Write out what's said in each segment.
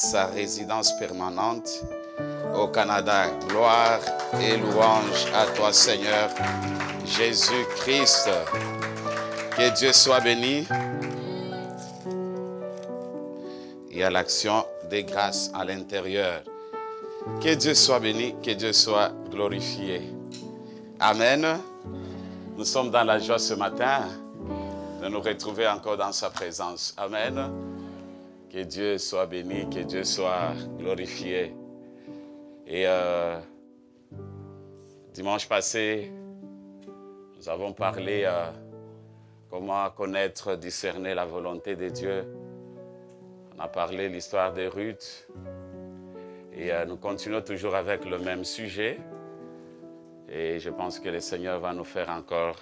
sa résidence permanente au Canada. Gloire et louange à toi, Seigneur Jésus-Christ. Que Dieu soit béni. Il y a l'action des grâces à l'intérieur. Que Dieu soit béni, que Dieu soit glorifié. Amen. Nous sommes dans la joie ce matin de nous retrouver encore dans sa présence. Amen. Que Dieu soit béni, que Dieu soit glorifié. Et dimanche passé, nous avons parlé comment connaître, discerner la volonté de Dieu. On a parlé de l'histoire de Ruth. Et nous continuons toujours avec le même sujet. Et je pense que le Seigneur va nous faire encore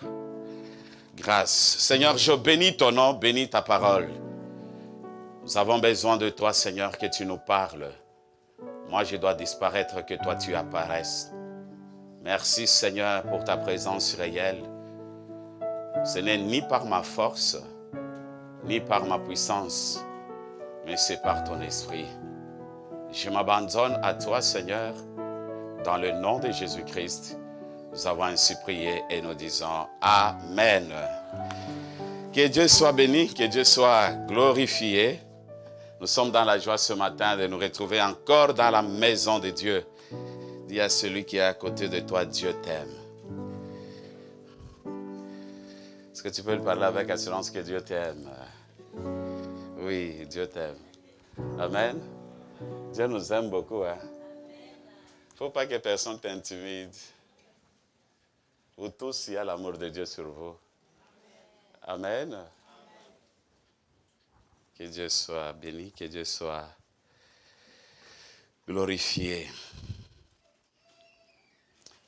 grâce. Seigneur, je bénis ton nom, bénis ta parole. Nous avons besoin de toi, Seigneur, que tu nous parles. Moi, je dois disparaître, que toi, tu apparaisses. Merci, Seigneur, pour ta présence réelle. Ce n'est ni par ma force, ni par ma puissance, mais c'est par ton esprit. Je m'abandonne à toi, Seigneur, dans le nom de Jésus-Christ. Nous avons ainsi prié et nous disons Amen. Que Dieu soit béni, que Dieu soit glorifié. Nous sommes dans la joie ce matin de nous retrouver encore dans la maison de Dieu. Dis à celui qui est à côté de toi, Dieu t'aime. Est-ce que tu peux le parler avec assurance que Dieu t'aime? Oui, Dieu t'aime. Amen. Dieu nous aime beaucoup. Il ne faut pas que personne t'intimide. Vous tous, il y a l'amour de Dieu sur vous. Amen. Que Dieu soit béni, que Dieu soit glorifié.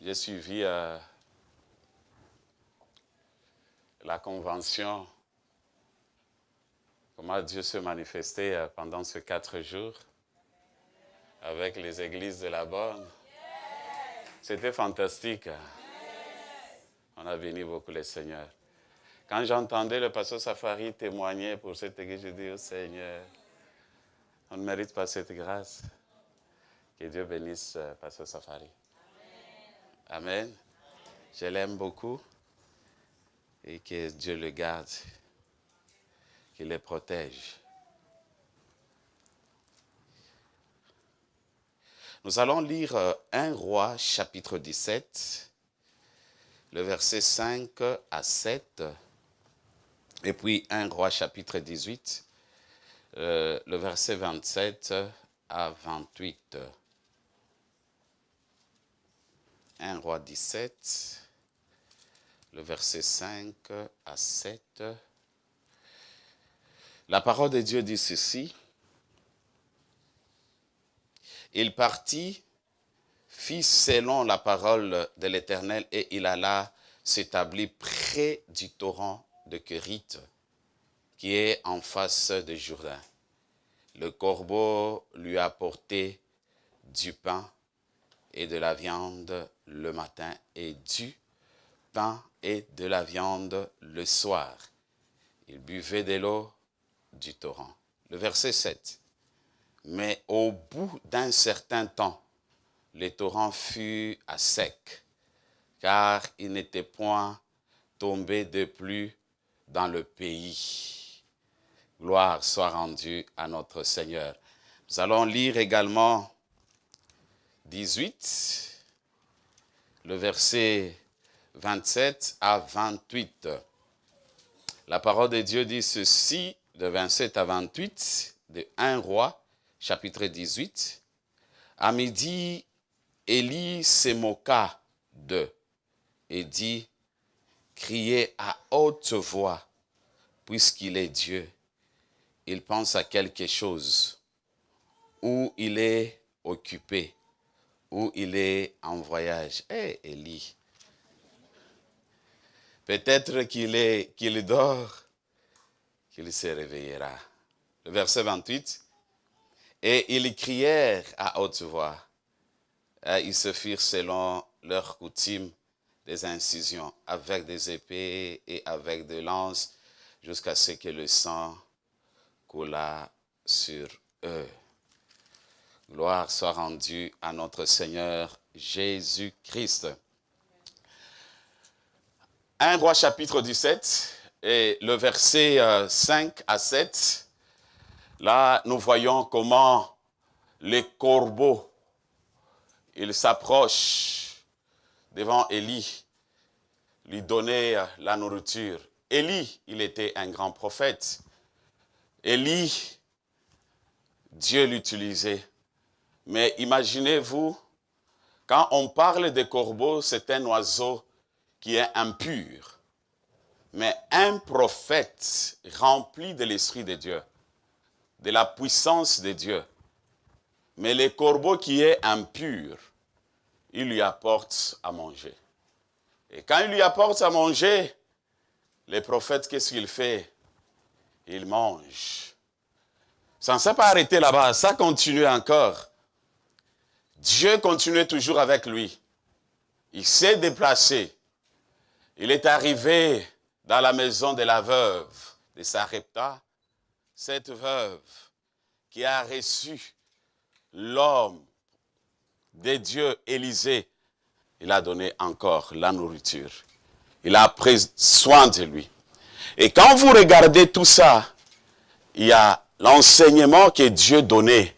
J'ai suivi la convention, comment Dieu se manifestait pendant ces 4 jours avec les églises de la Bonne. C'était fantastique. On a béni beaucoup le Seigneur. Quand j'entendais le pasteur Safari témoigner pour cette église, je dis, oh Seigneur, on ne mérite pas cette grâce. Que Dieu bénisse pasteur Safari. Amen. Amen. Je l'aime beaucoup et que Dieu le garde, qu'il le protège. Nous allons lire 1 Roi chapitre 17, le verset 5 à 7. Et puis 1 Roi chapitre 18, le verset 27 à 28. 1 Roi 17, le verset 5 à 7. La parole de Dieu dit ceci. Il partit, fit selon la parole de l'Éternel, et il alla s'établir près du torrent de Kérith, qui est en face de Jourdain. Le corbeau lui apportait du pain et de la viande le matin, et du pain et de la viande le soir. Il buvait de l'eau du torrent. Le verset 7. Mais au bout d'un certain temps, le torrent fut à sec, car il n'était point tombé de pluie dans le pays. Gloire soit rendue à notre Seigneur. Nous allons lire également 18, le verset 27 à 28. La parole de Dieu dit ceci, de 27 à 28, de 1 Roi, chapitre 18. À midi, Élie se moqua d'eux et dit, criez à haute voix, puisqu'il est Dieu. Il pense à quelque chose, ou il est occupé, ou il est en voyage. Élie, peut-être qu'il dort, qu'il se réveillera. Le verset 28. Et ils crièrent à haute voix. Ils se firent selon leur coutume des incisions, avec des épées et avec des lances, jusqu'à ce que le sang coulât sur eux. Gloire soit rendue à notre Seigneur Jésus-Christ. 1 Roi chapitre 17 et le verset 5 à 7. Là, nous voyons comment les corbeaux, ils s'approchent devant Élie, lui donner la nourriture. Élie, il était un grand prophète. Élie, Dieu l'utilisait. Mais imaginez-vous, quand on parle des corbeaux, c'est un oiseau qui est impur. Mais un prophète rempli de l'Esprit de Dieu, de la puissance de Dieu. Mais le corbeau qui est impur, il lui apporte à manger. Et quand il lui apporte à manger, le prophète, qu'est-ce qu'il fait? Il mange. Ça ne s'est pas arrêté là-bas, ça continue encore. Dieu continuait toujours avec lui. Il s'est déplacé. Il est arrivé dans la maison de la veuve de Sarepta. Cette veuve qui a reçu l'homme de Dieu, Élisée, il a donné encore la nourriture. Il a pris soin de lui. Et quand vous regardez tout ça, il y a l'enseignement que Dieu donnait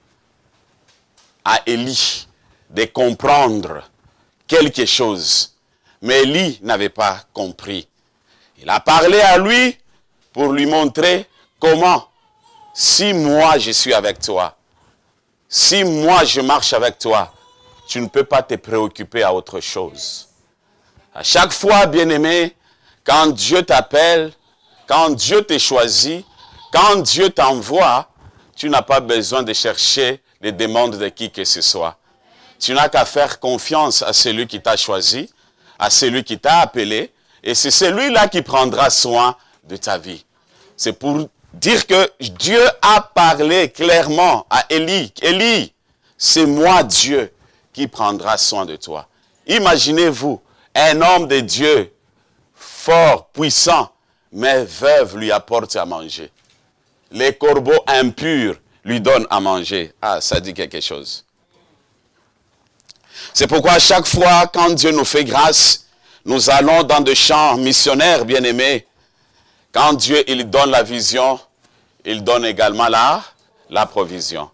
à Élie de comprendre quelque chose. Mais Élie n'avait pas compris. Il a parlé à lui pour lui montrer comment, si moi je suis avec toi, si moi je marche avec toi, tu ne peux pas te préoccuper à autre chose. À chaque fois, bien-aimé, quand Dieu t'appelle, quand Dieu te choisit, quand Dieu t'envoie, tu n'as pas besoin de chercher les demandes de qui que ce soit. Tu n'as qu'à faire confiance à celui qui t'a choisi, à celui qui t'a appelé, et c'est celui-là qui prendra soin de ta vie. C'est pour dire que Dieu a parlé clairement à Élie. Élie, c'est moi Dieu qui prendra soin de toi. Imaginez-vous, un homme de Dieu, fort, puissant, mais veuve lui apporte à manger. Les corbeaux impurs lui donnent à manger. Ah, ça dit quelque chose. C'est pourquoi à chaque fois, quand Dieu nous fait grâce, nous allons dans des champs missionnaires, bien-aimés. Quand Dieu il donne la vision, il donne également la provision.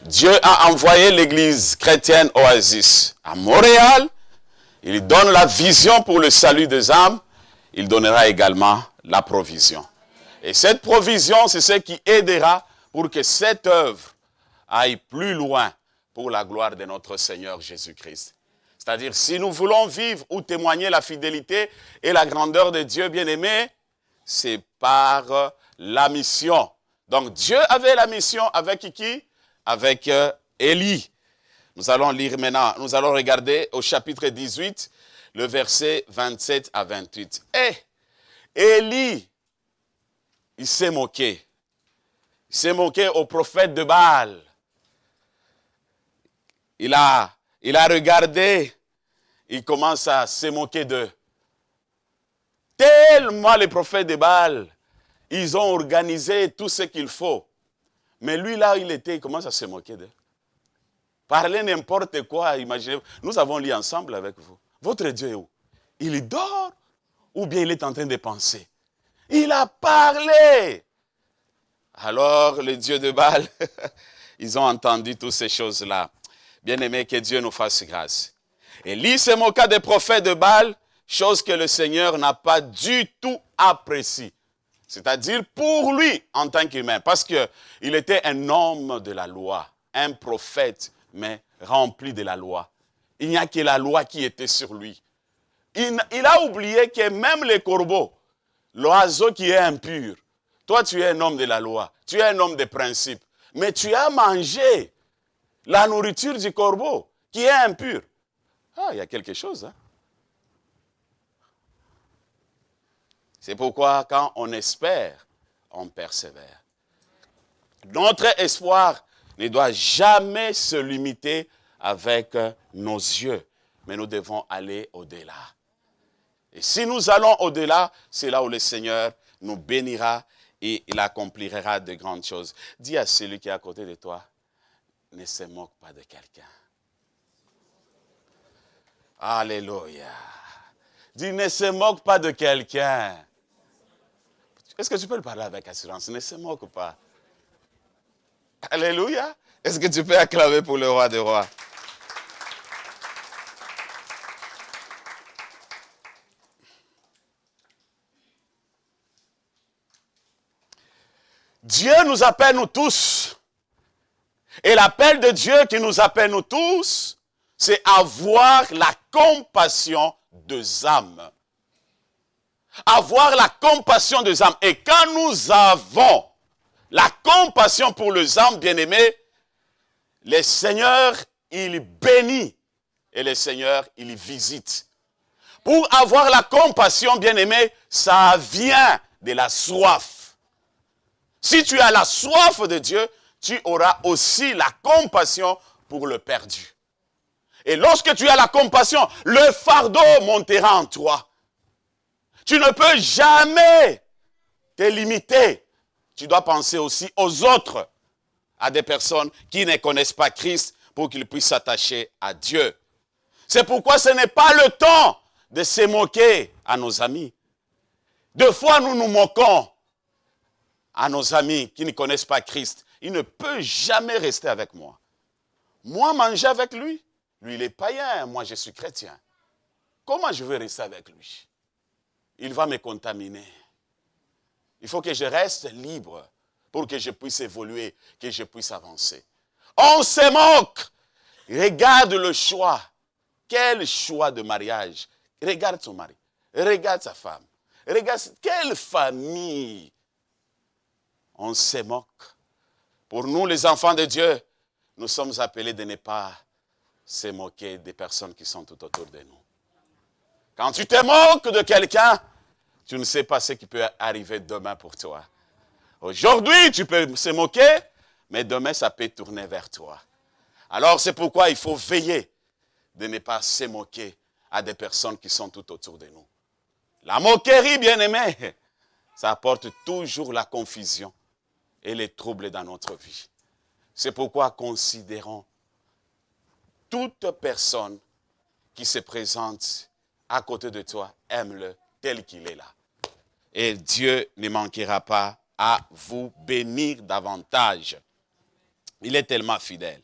Dieu a envoyé l'église chrétienne Oasis à Montréal. Il donne la vision pour le salut des âmes. Il donnera également la provision. Et cette provision, c'est ce qui aidera pour que cette œuvre aille plus loin pour la gloire de notre Seigneur Jésus-Christ. C'est-à-dire, si nous voulons vivre ou témoigner la fidélité et la grandeur de Dieu, bien-aimé, c'est par la mission. Donc, Dieu avait la mission avec qui? Avec Élie. Nous allons lire maintenant, nous allons regarder au chapitre 18, le verset 27 à 28. Et Élie, il s'est moqué. Il s'est moqué au prophète de Baal. Il a regardé, il commence à se moquer d'eux. Tellement les prophètes de Baal, ils ont organisé tout ce qu'il faut. Mais lui là, il commence à se moquer d'eux. Parlez n'importe quoi, imaginez. Nous avons lu ensemble avec vous. Votre Dieu est où? Il dort ou bien il est en train de penser? Il a parlé. Alors, les dieux de Baal, ils ont entendu toutes ces choses-là. Bien-aimé, que Dieu nous fasse grâce. Élie se moqua des prophètes de Baal, chose que le Seigneur n'a pas du tout appréciée. C'est-à-dire pour lui, en tant qu'humain, parce qu'il était un homme de la loi, un prophète, mais rempli de la loi. Il n'y a que la loi qui était sur lui. Il a oublié que même les corbeaux, l'oiseau qui est impur, toi tu es un homme de la loi, tu es un homme de principe, mais tu as mangé la nourriture du corbeau qui est impure. Ah, il y a quelque chose, hein? C'est pourquoi quand on espère, on persévère. Notre espoir ne doit jamais se limiter avec nos yeux, mais nous devons aller au-delà. Et si nous allons au-delà, c'est là où le Seigneur nous bénira et il accomplira de grandes choses. Dis à celui qui est à côté de toi, ne se moque pas de quelqu'un. Alléluia. Dis, ne se moque pas de quelqu'un. Est-ce que tu peux le parler avec assurance? Ne se moque pas. Alléluia. Est-ce que tu peux acclamer pour le roi des rois? Dieu nous appelle nous tous. Et l'appel de Dieu qui nous appelle nous tous, c'est avoir la compassion des âmes. Avoir la compassion des âmes. Et quand nous avons la compassion pour les âmes, bien-aimés, le Seigneur, il bénit. Et le Seigneur, il visite. Pour avoir la compassion, bien-aimés, ça vient de la soif. Si tu as la soif de Dieu, tu auras aussi la compassion pour le perdu. Et lorsque tu as la compassion, le fardeau montera en toi. Tu ne peux jamais te limiter. Tu dois penser aussi aux autres, à des personnes qui ne connaissent pas Christ pour qu'ils puissent s'attacher à Dieu. C'est pourquoi ce n'est pas le temps de se moquer à nos amis. Deux fois, nous nous moquons à nos amis qui ne connaissent pas Christ. Il ne peut jamais rester avec moi. Moi, manger avec lui. Lui, il est païen. Moi, je suis chrétien. Comment je vais rester avec lui? Il va me contaminer. Il faut que je reste libre pour que je puisse évoluer, que je puisse avancer. On se moque. Regarde le choix. Quel choix de mariage. Regarde son mari. Regarde sa femme. Regarde quelle famille. On se moque. Pour nous, les enfants de Dieu, nous sommes appelés de ne pas se moquer des personnes qui sont tout autour de nous. Quand tu te moques de quelqu'un, tu ne sais pas ce qui peut arriver demain pour toi. Aujourd'hui, tu peux se moquer, mais demain, ça peut tourner vers toi. Alors, c'est pourquoi il faut veiller de ne pas se moquer à des personnes qui sont tout autour de nous. La moquerie, bien-aimée, ça apporte toujours la confusion et les troubles dans notre vie. C'est pourquoi considérons toute personne qui se présente à côté de toi, aime-le tel qu'il est là. Et Dieu ne manquera pas à vous bénir davantage. Il est tellement fidèle.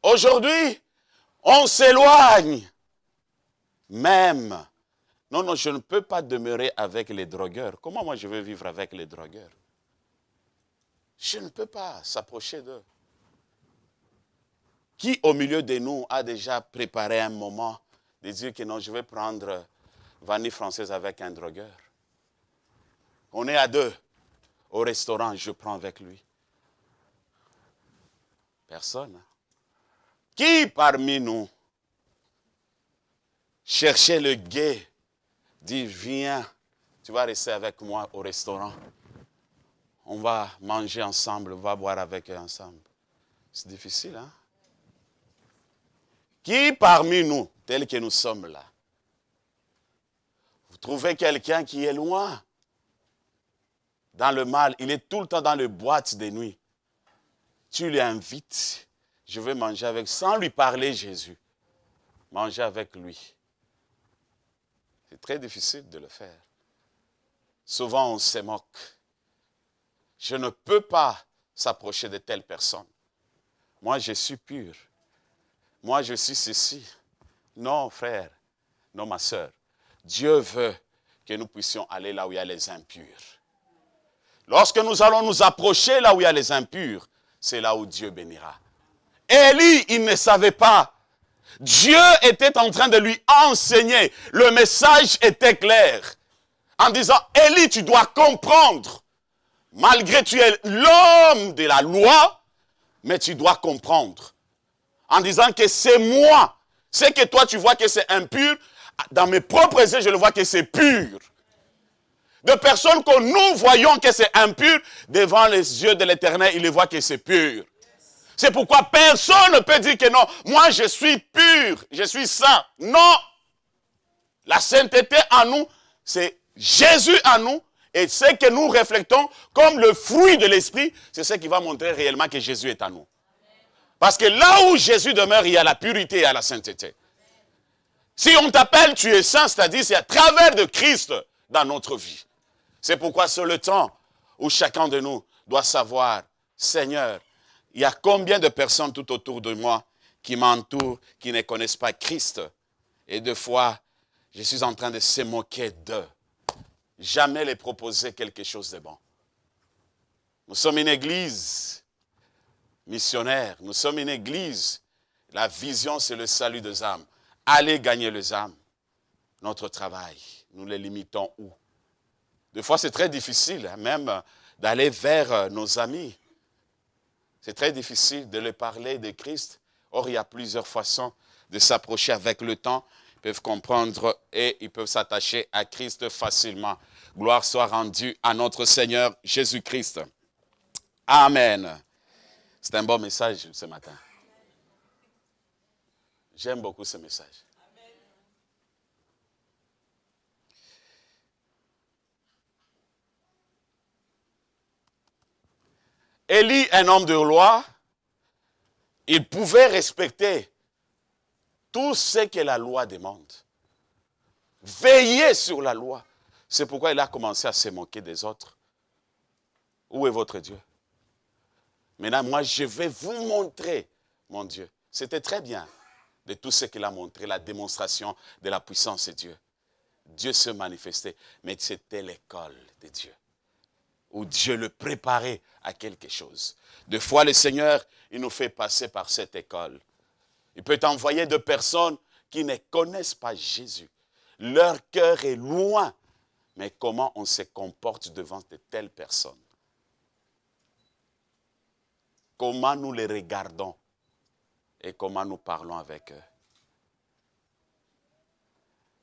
Aujourd'hui, on s'éloigne. Même. Non, je ne peux pas demeurer avec les drogueurs. Comment moi je vais vivre avec les drogueurs? Je ne peux pas s'approcher d'eux. Qui au milieu de nous a déjà préparé un moment de dire que non, je vais prendre vanille française avec un drogueur? On est à deux. Au restaurant, je prends avec lui. Personne. Qui parmi nous cherchait le guet, dit viens, tu vas rester avec moi au restaurant. On va manger ensemble, on va boire avec eux ensemble. C'est difficile, hein? Qui parmi nous, tels que nous sommes là, vous trouvez quelqu'un qui est loin, dans le mal, il est tout le temps dans les boîtes de nuit. Tu l'invites, je vais manger avec, sans lui parler Jésus. Manger avec lui. C'est très difficile de le faire. Souvent on se moque. Je ne peux pas s'approcher de telle personne. Moi je suis pur. Moi je suis ceci. Non frère, non ma soeur. Dieu veut que nous puissions aller là où il y a les impurs. Lorsque nous allons nous approcher là où il y a les impurs, c'est là où Dieu bénira. Élie, il ne savait pas. Dieu était en train de lui enseigner. Le message était clair. En disant, Élie, tu dois comprendre. Malgré que tu es l'homme de la loi, mais tu dois comprendre. En disant que c'est moi. Ce que toi tu vois que c'est impur, dans mes propres yeux, je le vois que c'est pur. De personnes que nous voyons que c'est impur, devant les yeux de l'Éternel, il les voit que c'est pur. C'est pourquoi personne ne peut dire que non, moi je suis pur, je suis saint. Non. La sainteté en nous, c'est Jésus en nous. Et ce que nous reflétons comme le fruit de l'esprit, c'est ce qui va montrer réellement que Jésus est en nous. Parce que là où Jésus demeure, il y a la purité et il y a la sainteté. Si on t'appelle, tu es saint, c'est-à-dire c'est à travers de Christ dans notre vie. C'est pourquoi c'est le temps où chacun de nous doit savoir, Seigneur, il y a combien de personnes tout autour de moi qui m'entourent, qui ne connaissent pas Christ. Et deux fois, je suis en train de se moquer d'eux. Jamais les proposer quelque chose de bon. Nous sommes une église missionnaire. Nous sommes une église. La vision, c'est le salut des âmes. Allez gagner les âmes. Notre travail, nous les limitons où? Des fois, c'est très difficile, hein, même d'aller vers nos amis. C'est très difficile de leur parler de Christ. Or, il y a plusieurs façons de s'approcher avec le temps. Ils peuvent comprendre et ils peuvent s'attacher à Christ facilement. Gloire soit rendue à notre Seigneur Jésus-Christ. Amen. C'est un bon message ce matin. J'aime beaucoup ce message. Élie, un homme de loi, il pouvait respecter tout ce que la loi demande. Veiller sur la loi. C'est pourquoi il a commencé à se moquer des autres. Où est votre Dieu? Maintenant, moi, je vais vous montrer mon Dieu. C'était très bien de tout ce qu'il a montré, la démonstration de la puissance de Dieu. Dieu se manifestait, mais c'était l'école de Dieu, où Dieu le préparait à quelque chose. Des fois, le Seigneur, il nous fait passer par cette école. Il peut envoyer des personnes qui ne connaissent pas Jésus. Leur cœur est loin. Mais comment on se comporte devant de telles personnes? Comment nous les regardons et comment nous parlons avec eux?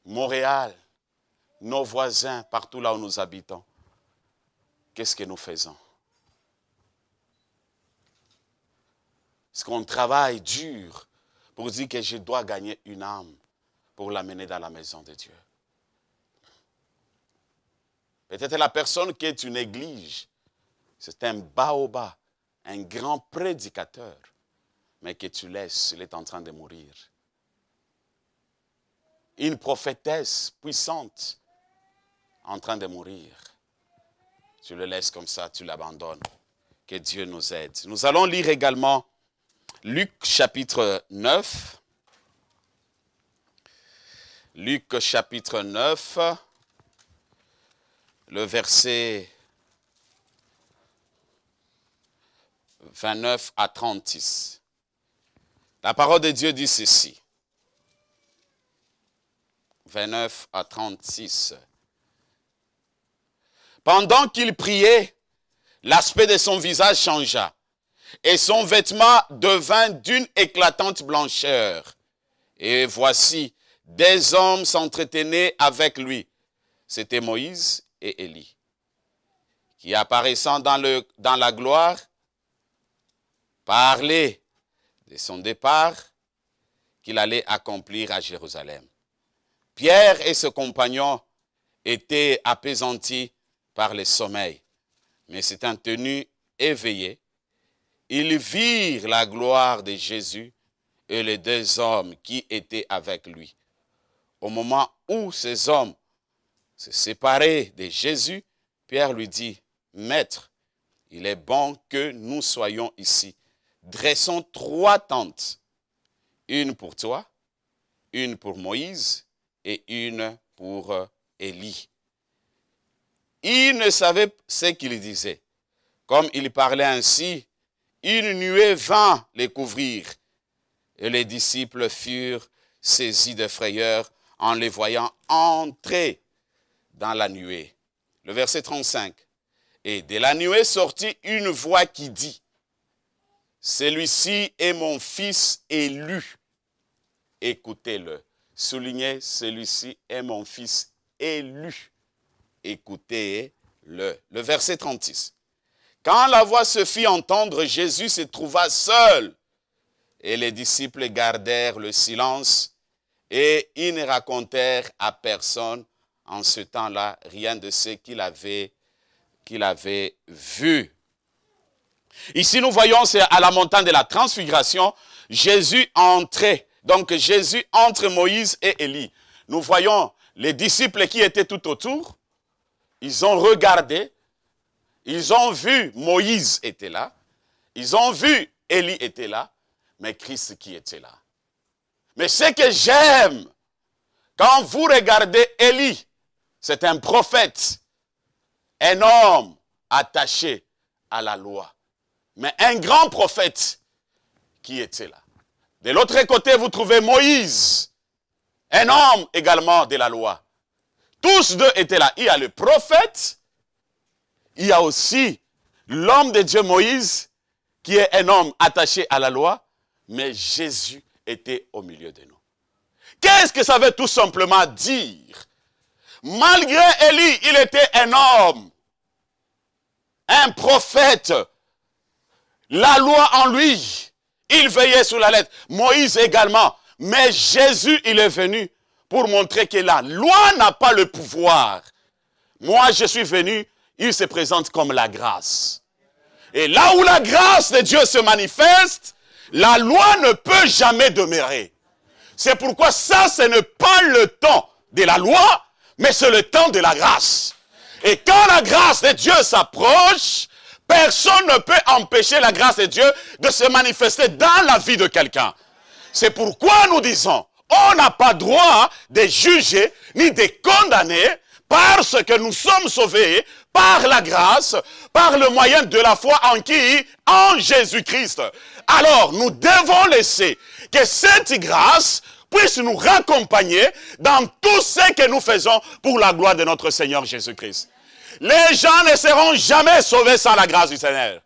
Montréal, nos voisins, partout là où nous habitons, qu'est-ce que nous faisons? Est-ce qu'on travaille dur pour dire que je dois gagner une âme pour l'amener dans la maison de Dieu? Peut-être la personne qui est une église, c'est un baobab, un grand prédicateur, mais que tu laisses, il est en train de mourir. Une prophétesse puissante, en train de mourir. Tu le laisses comme ça, tu l'abandonnes. Que Dieu nous aide. Nous allons lire également Luc chapitre 9. Luc chapitre 9, le verset 29 à 36. La parole de Dieu dit ceci. 29 à 36. Pendant qu'il priait, l'aspect de son visage changea, et son vêtement devint d'une éclatante blancheur. Et voici, des hommes s'entretenaient avec lui. C'était Moïse et Élie, qui apparaissant dans la gloire, parlaient de son départ qu'il allait accomplir à Jérusalem. Pierre et ses compagnons étaient appesantis par le sommeil, mais s'étant tenus éveillés, ils virent la gloire de Jésus et les deux hommes qui étaient avec lui. Au moment où ces hommes se séparaient de Jésus, Pierre lui dit, « Maître, il est bon que nous soyons ici. Dressons 3 tentes, une pour toi, une pour Moïse et une pour Élie. » Il ne savait ce qu'il disait. Comme il parlait ainsi, une nuée vint les couvrir. Et les disciples furent saisis de frayeur en les voyant entrer dans la nuée. Le verset 35. Et de la nuée sortit une voix qui dit, « Celui-ci est mon fils élu. Écoutez-le. » Soulignez, celui-ci est mon fils élu. Écoutez-le. Le verset 36. Quand la voix se fit entendre, Jésus se trouva seul. Et les disciples gardèrent le silence et ils ne racontèrent à personne en ce temps-là rien de ce qu'il avait vu. Ici, nous voyons, c'est à la montagne de la transfiguration, Jésus entrait. Donc, Jésus entre Moïse et Élie. Nous voyons les disciples qui étaient tout autour. Ils ont regardé. Ils ont vu Moïse était là. Ils ont vu Élie était là. Mais Christ qui était là. Mais ce que j'aime, quand vous regardez Élie, c'est un prophète, un homme attaché à la loi. Mais un grand prophète qui était là. De l'autre côté, vous trouvez Moïse, un homme également de la loi. Tous deux étaient là. Il y a le prophète, il y a aussi l'homme de Dieu Moïse, qui est un homme attaché à la loi, mais Jésus était au milieu de nous. Qu'est-ce que ça veut tout simplement dire? Malgré Élie, il était un homme, un prophète. La loi en lui, il veillait sur la lettre. Moïse également. Mais Jésus, il est venu pour montrer que la loi n'a pas le pouvoir. Moi, je suis venu, il se présente comme la grâce. Et là où la grâce de Dieu se manifeste, la loi ne peut jamais demeurer. C'est pourquoi ça, ce n'est pas le temps de la loi, mais c'est le temps de la grâce. Et quand la grâce de Dieu s'approche, personne ne peut empêcher la grâce de Dieu de se manifester dans la vie de quelqu'un. C'est pourquoi nous disons, on n'a pas droit de juger ni de condamner parce que nous sommes sauvés par la grâce, par le moyen de la foi en qui? En Jésus-Christ. Alors, nous devons laisser que cette grâce puisse nous raccompagner dans tout ce que nous faisons pour la gloire de notre Seigneur Jésus-Christ. Les gens ne seront jamais sauvés sans la grâce du Seigneur.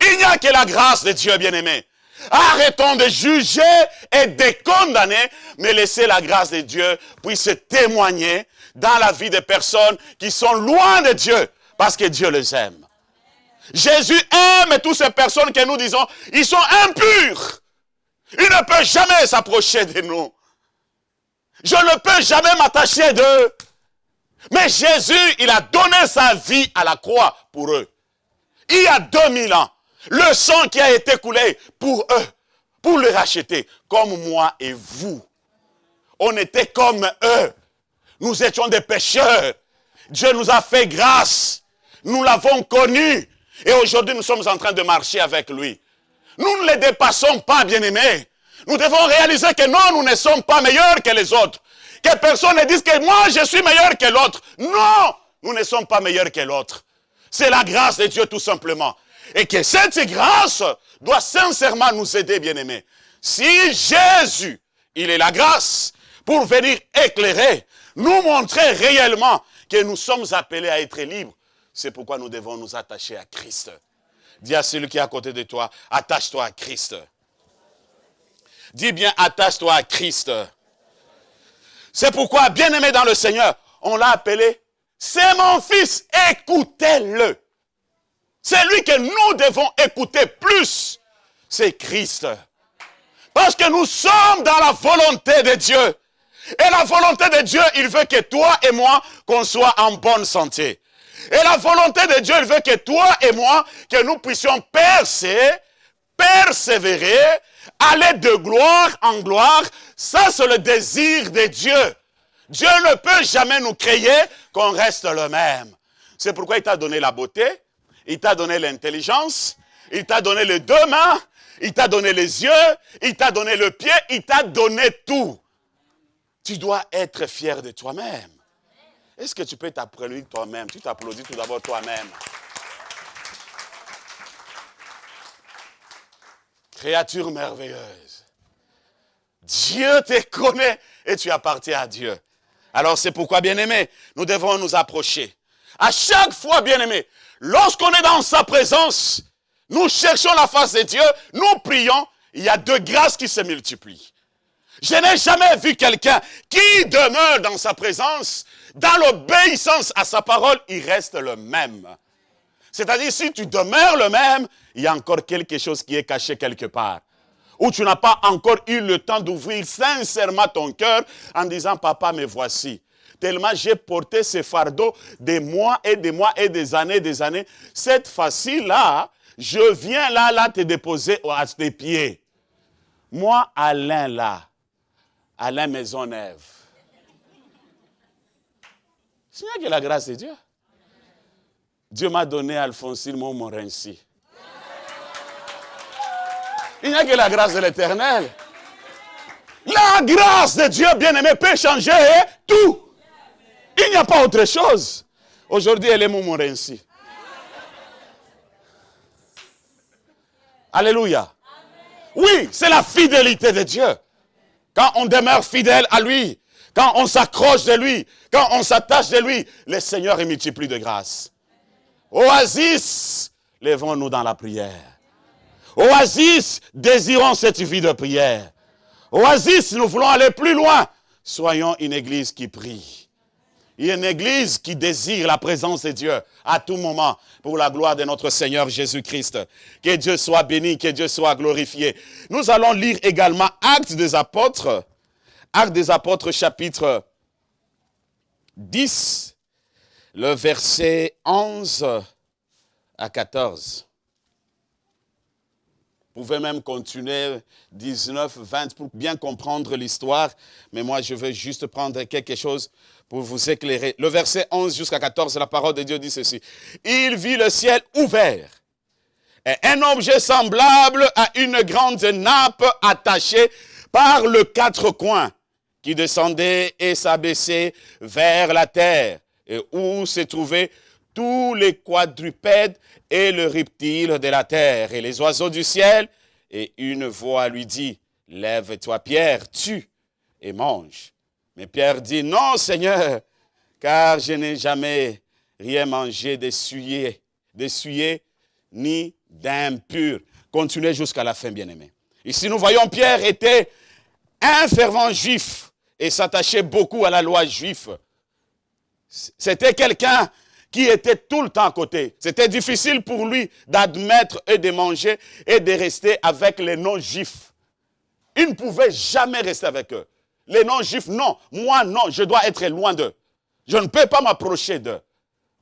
Il n'y a que la grâce de Dieu, bien-aimé. Arrêtons de juger et de condamner, mais laissez la grâce de Dieu puisse témoigner dans la vie des personnes qui sont loin de Dieu, parce que Dieu les aime. Jésus aime toutes ces personnes que nous disons, ils sont impurs. Ils ne peuvent jamais s'approcher de nous. Je ne peux jamais m'attacher d'eux. Mais Jésus, il a donné sa vie à la croix pour eux. Il y a 2000 ans, le sang qui a été coulé pour eux, pour les racheter, comme moi et vous. On était comme eux. Nous étions des pécheurs. Dieu nous a fait grâce. Nous l'avons connu. Et aujourd'hui, nous sommes en train de marcher avec lui. Nous ne les dépassons pas, bien-aimés. Nous devons réaliser que non, nous ne sommes pas meilleurs que les autres. Que personne ne dise que moi, je suis meilleur que l'autre. Non, nous ne sommes pas meilleurs que l'autre. C'est la grâce de Dieu tout simplement. Et que cette grâce doit sincèrement nous aider, bien-aimés. Si Jésus, il est la grâce pour venir éclairer, nous montrer réellement que nous sommes appelés à être libres, c'est pourquoi nous devons nous attacher à Christ. Dis à celui qui est à côté de toi, attache-toi à Christ. Dis bien, attache-toi à Christ. C'est pourquoi, bien-aimé dans le Seigneur, on l'a appelé, c'est mon fils, écoutez-le. C'est lui que nous devons écouter plus, c'est Christ. Parce que nous sommes dans la volonté de Dieu. Et la volonté de Dieu, il veut que toi et moi, qu'on soit en bonne santé. Et la volonté de Dieu, il veut que toi et moi, que nous puissions persévérer, aller de gloire en gloire. Ça, c'est le désir de Dieu. Dieu ne peut jamais nous créer qu'on reste le même. C'est pourquoi il t'a donné la beauté, il t'a donné l'intelligence, il t'a donné les deux mains, il t'a donné les yeux, il t'a donné le pied, il t'a donné tout. Tu dois être fier de toi-même. Est-ce que tu peux t'applaudir toi-même? Tu t'applaudis tout d'abord toi-même. Créature merveilleuse. Dieu te connaît et tu appartiens à Dieu. Alors c'est pourquoi, bien-aimés, nous devons nous approcher. À chaque fois, bien-aimés, lorsqu'on est dans sa présence, nous cherchons la face de Dieu, nous prions, il y a deux grâces qui se multiplient. Je n'ai jamais vu quelqu'un qui demeure dans sa présence, dans l'obéissance à sa parole, il reste le même. C'est-à-dire, si tu demeures le même, il y a encore quelque chose qui est caché quelque part. Ou tu n'as pas encore eu le temps d'ouvrir sincèrement ton cœur en disant, papa, me voici. Tellement j'ai porté ce fardeau des mois et des mois et des années. Cette fois-ci-là, je viens là te déposer à tes pieds. Moi, Alain là, Alain Maisonneuve. Il n'y a que la grâce de Dieu. Dieu m'a donné Alphonsine Montmorency. Il n'y a que la grâce de l'Éternel. La grâce de Dieu, bien-aimé, peut changer tout. Il n'y a pas autre chose. Aujourd'hui, elle est Montmorency. Alléluia. Oui, c'est la fidélité de Dieu. Quand on demeure fidèle à lui, quand on s'accroche de lui, quand on s'attache de lui, le Seigneur multiplie de grâce. Oasis, levons-nous dans la prière. Oasis, désirons cette vie de prière. Oasis, nous voulons aller plus loin. Soyons une église qui prie. Une église qui désire la présence de Dieu à tout moment pour la gloire de notre Seigneur Jésus-Christ. Que Dieu soit béni, que Dieu soit glorifié. Nous allons lire également Actes des Apôtres. Actes des Apôtres chapitre 10, le verset 11 à 14. Vous pouvez même continuer 19, 20 pour bien comprendre l'histoire. Mais moi, je veux juste prendre quelque chose pour vous éclairer. Le verset 11 jusqu'à 14, la parole de Dieu dit ceci. Il vit le ciel ouvert et un objet semblable à une grande nappe attachée par les quatre coins qui descendait et s'abaissait vers la terre et où se trouvaient tous les quadrupèdes et le reptile de la terre et les oiseaux du ciel. Et une voix lui dit, lève-toi Pierre, tue et mange. Mais Pierre dit, non Seigneur, car je n'ai jamais rien mangé d'essuyé, ni d'impur. Continuez jusqu'à la fin, bien-aimés. Ici, nous voyons Pierre était un fervent juif et s'attachait beaucoup à la loi juive. C'était quelqu'un qui était tout le temps à côté. C'était difficile pour lui d'admettre et de manger et de rester avec les non-juifs. Il ne pouvait jamais rester avec eux. Les non-juifs, non. Moi, non. Je dois être loin d'eux. Je ne peux pas m'approcher d'eux.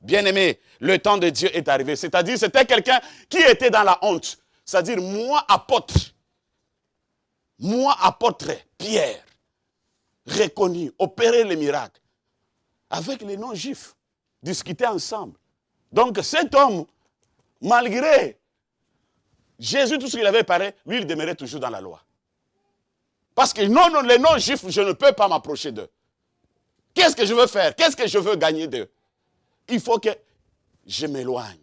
Bien-aimé, le temps de Dieu est arrivé. C'est-à-dire, c'était quelqu'un qui était dans la honte. C'est-à-dire, moi, apôtre, Pierre, reconnu, opérer les miracles, avec les non-juifs, discuter ensemble. Donc, cet homme, malgré Jésus, tout ce qu'il avait parlé, lui, il demeurait toujours dans la loi. Parce que non, les non-juifs, je ne peux pas m'approcher d'eux. Qu'est-ce que je veux faire? Qu'est-ce que je veux gagner d'eux? Il faut que je m'éloigne.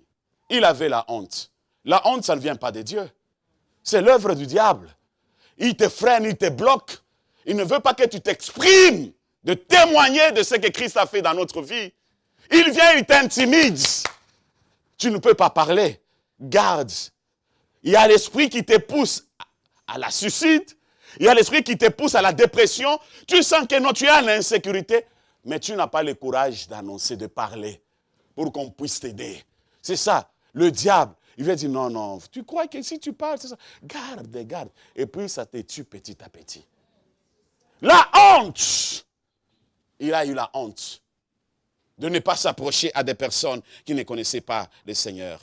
Il avait la honte. La honte, ça ne vient pas de Dieu. C'est l'œuvre du diable. Il te freine, il te bloque. Il ne veut pas que tu t'exprimes, de témoigner de ce que Christ a fait dans notre vie. Il vient, il t'intimide. Tu ne peux pas parler. Garde. Il y a l'esprit qui te pousse à la suicide. Il y a l'esprit qui te pousse à la dépression. Tu sens que non, tu es en insécurité. Mais tu n'as pas le courage d'annoncer, de parler. Pour qu'on puisse t'aider. C'est ça. Le diable, il va dire non. Tu crois que si tu parles, c'est ça. Garde. Et puis ça te tue petit à petit. La honte. Il a eu la honte de ne pas s'approcher à des personnes qui ne connaissaient pas le Seigneur.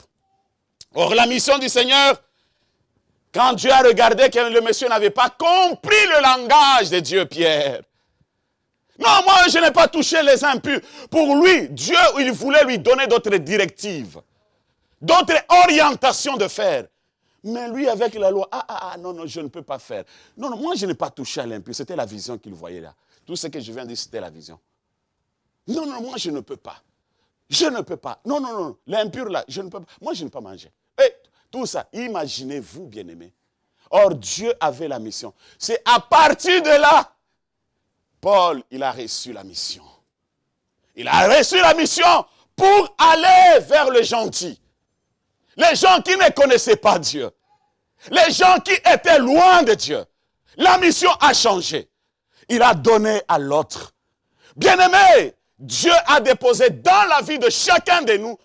Or, la mission du Seigneur, quand Dieu a regardé que le monsieur n'avait pas compris le langage de Dieu, Pierre. Non, moi, je n'ai pas touché les impurs. Pour lui, Dieu, il voulait lui donner d'autres directives, d'autres orientations de faire. Mais lui, avec la loi, non, je ne peux pas faire. Non, moi, je n'ai pas touché à l'impur. C'était la vision qu'il voyait là. Tout ce que je viens de dire, c'était la vision. Non, moi, je ne peux pas. Je ne peux pas. Non. L'impur, là, je ne peux pas. Moi, je ne peux pas manger. Et tout ça, imaginez-vous, bien-aimés. Or, Dieu avait la mission. C'est à partir de là, Paul, il a reçu la mission. Il a reçu la mission pour aller vers les gentils. Les gens qui ne connaissaient pas Dieu. Les gens qui étaient loin de Dieu. La mission a changé. Il a donné à l'autre. Bien-aimé, Dieu a déposé dans la vie de chacun de nous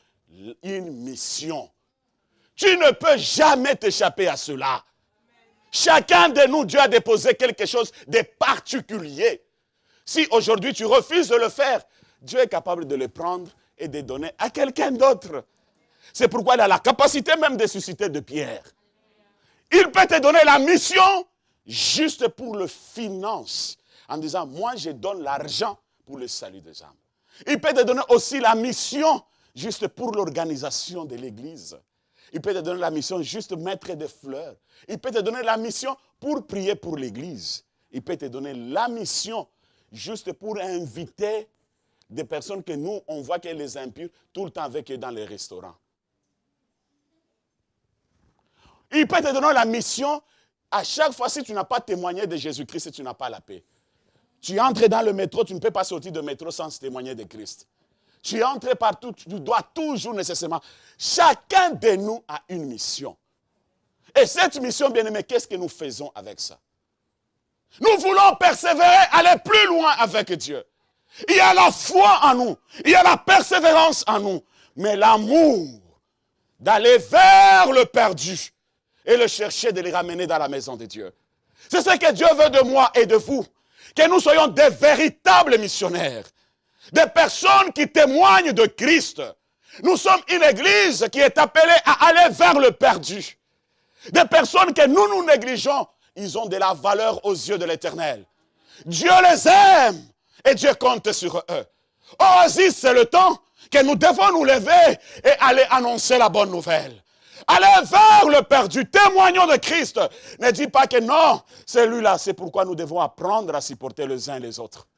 une mission. Tu ne peux jamais t'échapper à cela. Chacun de nous, Dieu a déposé quelque chose de particulier. Si aujourd'hui tu refuses de le faire, Dieu est capable de le prendre et de donner à quelqu'un d'autre. C'est pourquoi il a la capacité même de susciter de Pierre. Il peut te donner la mission juste pour le finance. En disant, moi je donne l'argent pour le salut des âmes. Il peut te donner aussi la mission juste pour l'organisation de l'église. Il peut te donner la mission juste mettre des fleurs. Il peut te donner la mission pour prier pour l'église. Il peut te donner la mission juste pour inviter des personnes que nous, on voit qu'elles les impures tout le temps avec eux dans les restaurants. Il peut te donner la mission, à chaque fois, si tu n'as pas témoigné de Jésus-Christ, tu n'as pas la paix. Tu entres dans le métro, tu ne peux pas sortir du métro sans témoigner de Christ. Tu entres partout, tu dois toujours nécessairement. Chacun de nous a une mission. Et cette mission, bien-aimé, qu'est-ce que nous faisons avec ça? Nous voulons persévérer, aller plus loin avec Dieu. Il y a la foi en nous, il y a la persévérance en nous, mais l'amour d'aller vers le perdu et le chercher, de les ramener dans la maison de Dieu. C'est ce que Dieu veut de moi et de vous, que nous soyons des véritables missionnaires. Des personnes qui témoignent de Christ. Nous sommes une église qui est appelée à aller vers le perdu. Des personnes que nous négligeons, ils ont de la valeur aux yeux de l'Éternel. Dieu les aime et Dieu compte sur eux. Oasis, c'est le temps que nous devons nous lever et aller annoncer la bonne nouvelle. Aller vers le perdu, témoignons de Christ. Ne dis pas que non, celui-là, c'est pourquoi nous devons apprendre à supporter les uns les autres.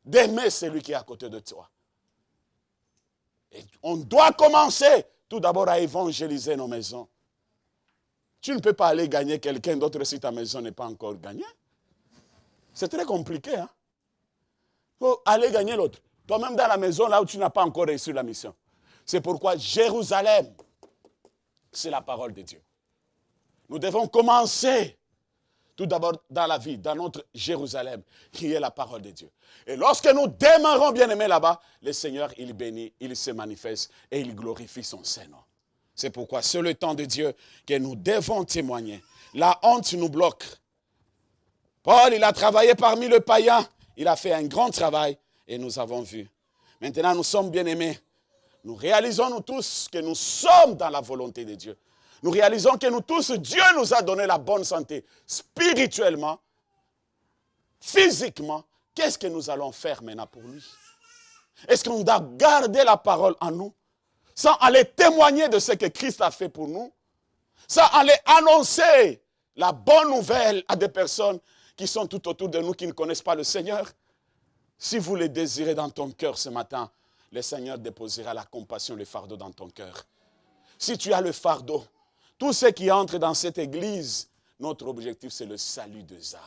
D'aimer celui qui est à côté de toi. Et on doit commencer tout d'abord à évangéliser nos maisons. Tu ne peux pas aller gagner quelqu'un d'autre si ta maison n'est pas encore gagnée. C'est très compliqué. Il faut aller gagner l'autre. Toi-même dans la maison, là où tu n'as pas encore reçu la mission. C'est pourquoi Jérusalem, c'est la parole de Dieu. Nous devons commencer tout d'abord dans la vie, dans notre Jérusalem, qui est la parole de Dieu. Et lorsque nous démarrons, bien-aimés, là-bas, le Seigneur, il bénit, il se manifeste et il glorifie son Saint-Nom. C'est pourquoi c'est le temps de Dieu que nous devons témoigner. La honte nous bloque. Paul, il a travaillé parmi les païens. Il a fait un grand travail et nous avons vu. Maintenant, nous sommes bien-aimés. Nous réalisons, nous tous, que nous sommes dans la volonté de Dieu. Nous réalisons que nous tous, Dieu nous a donné la bonne santé. Spirituellement, physiquement, qu'est-ce que nous allons faire maintenant pour lui? Est-ce qu'on doit garder la parole en nous, sans aller témoigner de ce que Christ a fait pour nous, sans aller annoncer la bonne nouvelle à des personnes qui sont tout autour de nous, qui ne connaissent pas le Seigneur? Si vous le désirez dans ton cœur ce matin, le Seigneur déposera la compassion, le fardeau dans ton cœur. Si tu as le fardeau, tous ceux qui entrent dans cette église, notre objectif c'est le salut des âmes.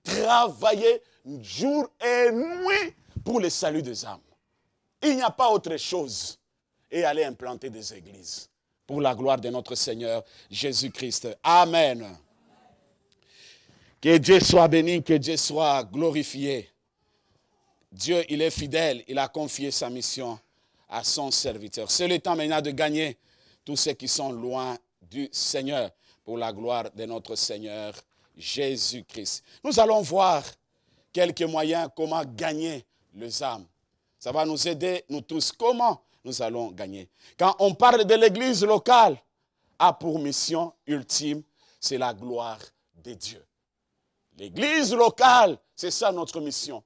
Travailler jour et nuit pour le salut des âmes. Il n'y a pas autre chose. Et aller implanter des églises pour la gloire de notre Seigneur Jésus-Christ. Amen. Que Dieu soit béni, que Dieu soit glorifié. Dieu, il est fidèle, il a confié sa mission à son serviteur. C'est le temps maintenant de gagner tous ceux qui sont loin du Seigneur pour la gloire de notre Seigneur Jésus-Christ. Nous allons voir quelques moyens comment gagner les âmes. Ça va nous aider, nous tous, comment nous allons gagner. Quand on parle de l'église locale, a pour mission ultime, c'est la gloire de Dieu. L'église locale, c'est ça notre mission.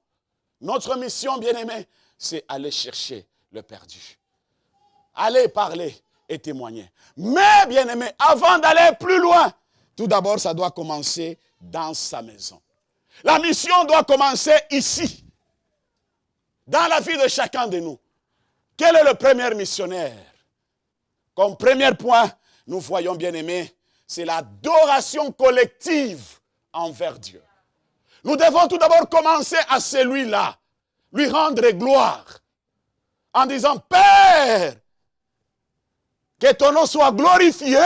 Notre mission, bien-aimés, c'est aller chercher le perdu. Aller parler et témoigner. Mais, bien-aimés, avant d'aller plus loin, tout d'abord, ça doit commencer dans sa maison. La mission doit commencer ici, dans la vie de chacun de nous. Quel est le premier missionnaire? Comme premier point, nous voyons, bien-aimés, c'est l'adoration collective envers Dieu. Nous devons tout d'abord commencer à celui-là, lui rendre gloire, en disant, Père, que ton nom soit glorifié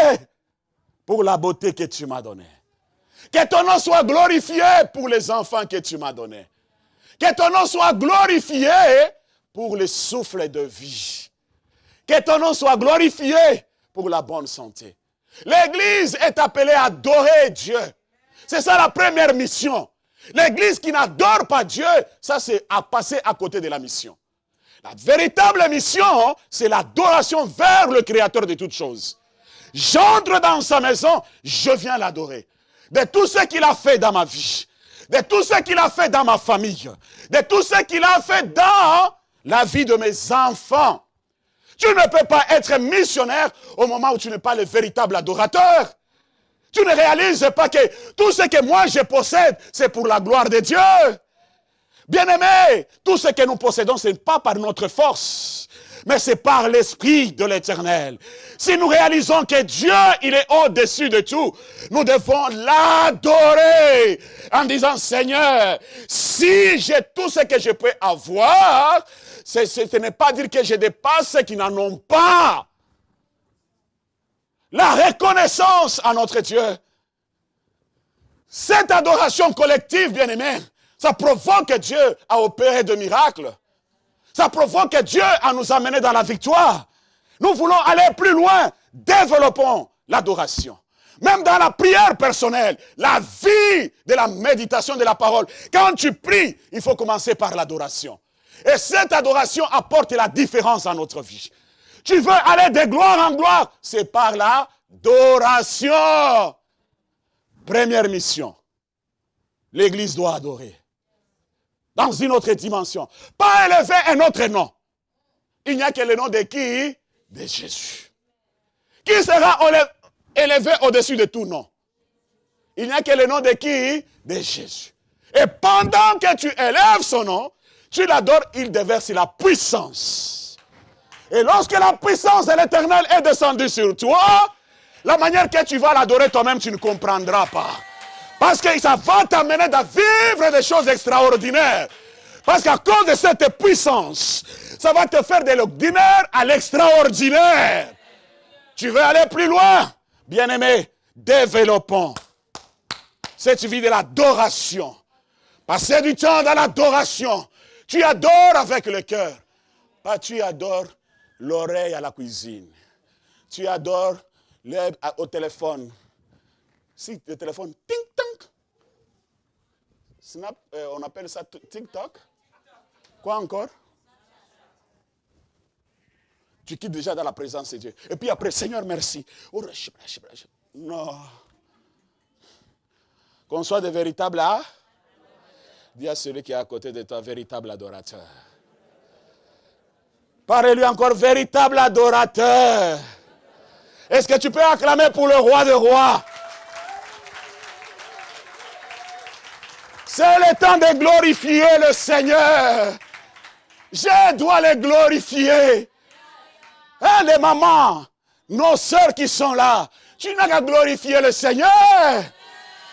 pour la beauté que tu m'as donnée. Que ton nom soit glorifié pour les enfants que tu m'as donnés. Que ton nom soit glorifié pour le souffle de vie. Que ton nom soit glorifié pour la bonne santé. L'église est appelée à adorer Dieu. C'est ça la première mission. L'église qui n'adore pas Dieu, ça c'est à passer à côté de la mission. La véritable mission, c'est l'adoration vers le Créateur de toutes choses. J'entre dans sa maison, je viens l'adorer. De tout ce qu'il a fait dans ma vie, de tout ce qu'il a fait dans ma famille, de tout ce qu'il a fait dans la vie de mes enfants. Tu ne peux pas être missionnaire au moment où tu n'es pas le véritable adorateur. Tu ne réalises pas que tout ce que moi je possède, c'est pour la gloire de Dieu. Bien-aimés, tout ce que nous possédons, ce n'est pas par notre force, mais c'est par l'Esprit de l'Éternel. Si nous réalisons que Dieu, il est au-dessus de tout, nous devons l'adorer en disant, Seigneur, si j'ai tout ce que je peux avoir, ce n'est pas dire que je dépasse ceux qui n'en ont pas. La reconnaissance à notre Dieu. Cette adoration collective, bien-aimés, ça provoque que Dieu a opéré de miracles. Ça provoque que Dieu a nous amené dans la victoire. Nous voulons aller plus loin. Développons l'adoration. Même dans la prière personnelle, la vie de la méditation de la parole. Quand tu pries, il faut commencer par l'adoration. Et cette adoration apporte la différence dans notre vie. Tu veux aller de gloire en gloire, c'est par l'adoration. Première mission. L'Église doit adorer. Dans une autre dimension. Pas élever un autre nom. Il n'y a que le nom de qui? De Jésus. Qui sera élevé au-dessus de tout nom? Il n'y a que le nom de qui? De Jésus. Et pendant que tu élèves son nom, tu l'adores, il déverse la puissance. Et lorsque la puissance de l'Éternel est descendue sur toi, la manière que tu vas l'adorer toi-même, tu ne comprendras pas. Parce que ça va t'amener à vivre des choses extraordinaires. Parce qu'à cause de cette puissance, ça va te faire de l'ordinaire à l'extraordinaire. Tu veux aller plus loin? Bien-aimé, développons cette vie de l'adoration. Passez du temps dans l'adoration. Tu adores avec le cœur. Pas tu adores l'oreille à la cuisine. Tu adores l'œil au téléphone. Si le téléphone, ting-tang. Snap, on appelle ça TikTok. Quoi encore? Tu quittes déjà dans la présence de Dieu. Et puis après, Seigneur, merci. Non. Qu'on soit de véritables, dis à celui qui est à côté de toi, véritable adorateur. Parle-lui encore, véritable adorateur. Est-ce que tu peux acclamer pour le roi des rois? C'est le temps de glorifier le Seigneur. Je dois le glorifier. Hein, les mamans, nos sœurs qui sont là, tu n'as qu'à glorifier le Seigneur.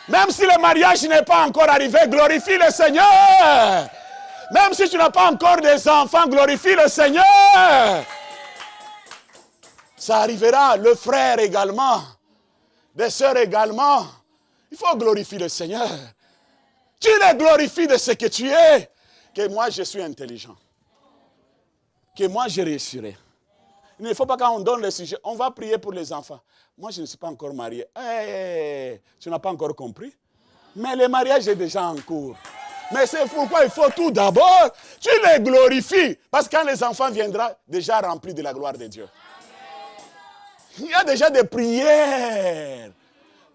Même si le mariage n'est pas encore arrivé, glorifie le Seigneur. Même si tu n'as pas encore des enfants, glorifie le Seigneur. Ça arrivera, le frère également, des sœurs également. Il faut glorifier le Seigneur. Tu le glorifies de ce que tu es. Que moi, je suis intelligent. Que moi, je réussirai. Il ne faut pas quand on donne le sujet, on va prier pour les enfants. Moi, je ne suis pas encore marié. Hey, tu n'as pas encore compris? Mais le mariage est déjà en cours. Mais c'est pourquoi il faut tout d'abord, tu les glorifies. Parce que quand les enfants viendront, déjà remplis de la gloire de Dieu. Il y a déjà des prières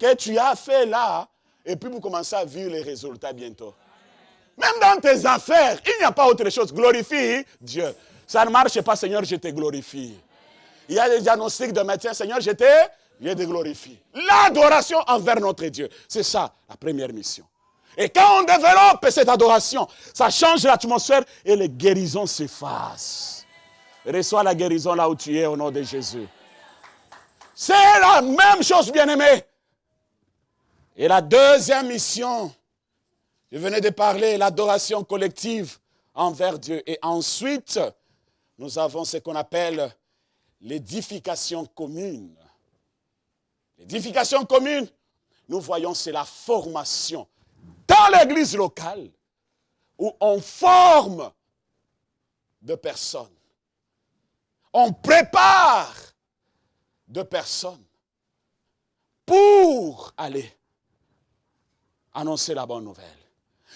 que tu as fait là. Et puis vous commencez à vivre les résultats bientôt. Même dans tes affaires, il n'y a pas autre chose. Glorifie Dieu. Ça ne marche pas, Seigneur, je te glorifie. Il y a des diagnostics de médecins, Seigneur, je te glorifie. L'adoration envers notre Dieu. C'est ça, la première mission. Et quand on développe cette adoration, ça change l'atmosphère et les guérisons s'effacent. Reçois la guérison là où tu es au nom de Jésus. C'est la même chose, bien-aimé. Et la deuxième mission, je venais de parler, l'adoration collective envers Dieu. Et ensuite, nous avons ce qu'on appelle l'édification commune. L'édification commune, nous voyons, c'est la formation dans l'église locale où on forme de personnes. On prépare de personnes pour aller annoncer la bonne nouvelle.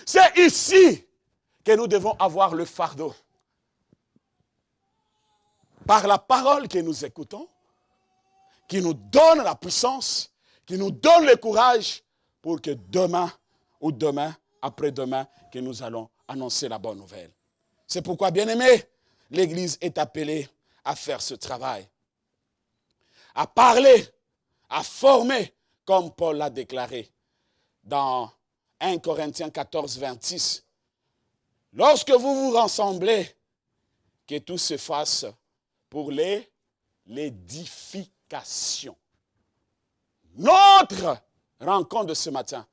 C'est ici que nous devons avoir le fardeau par la parole que nous écoutons, qui nous donne la puissance, qui nous donne le courage pour que demain ou demain, après-demain, que nous allons annoncer la bonne nouvelle. C'est pourquoi, bien-aimés, l'Église est appelée à faire ce travail, à parler, à former, comme Paul l'a déclaré dans 1 Corinthiens 14, 26. Lorsque vous vous rassemblez, que tout se fasse pour l'édification. Notre rencontre de ce matin,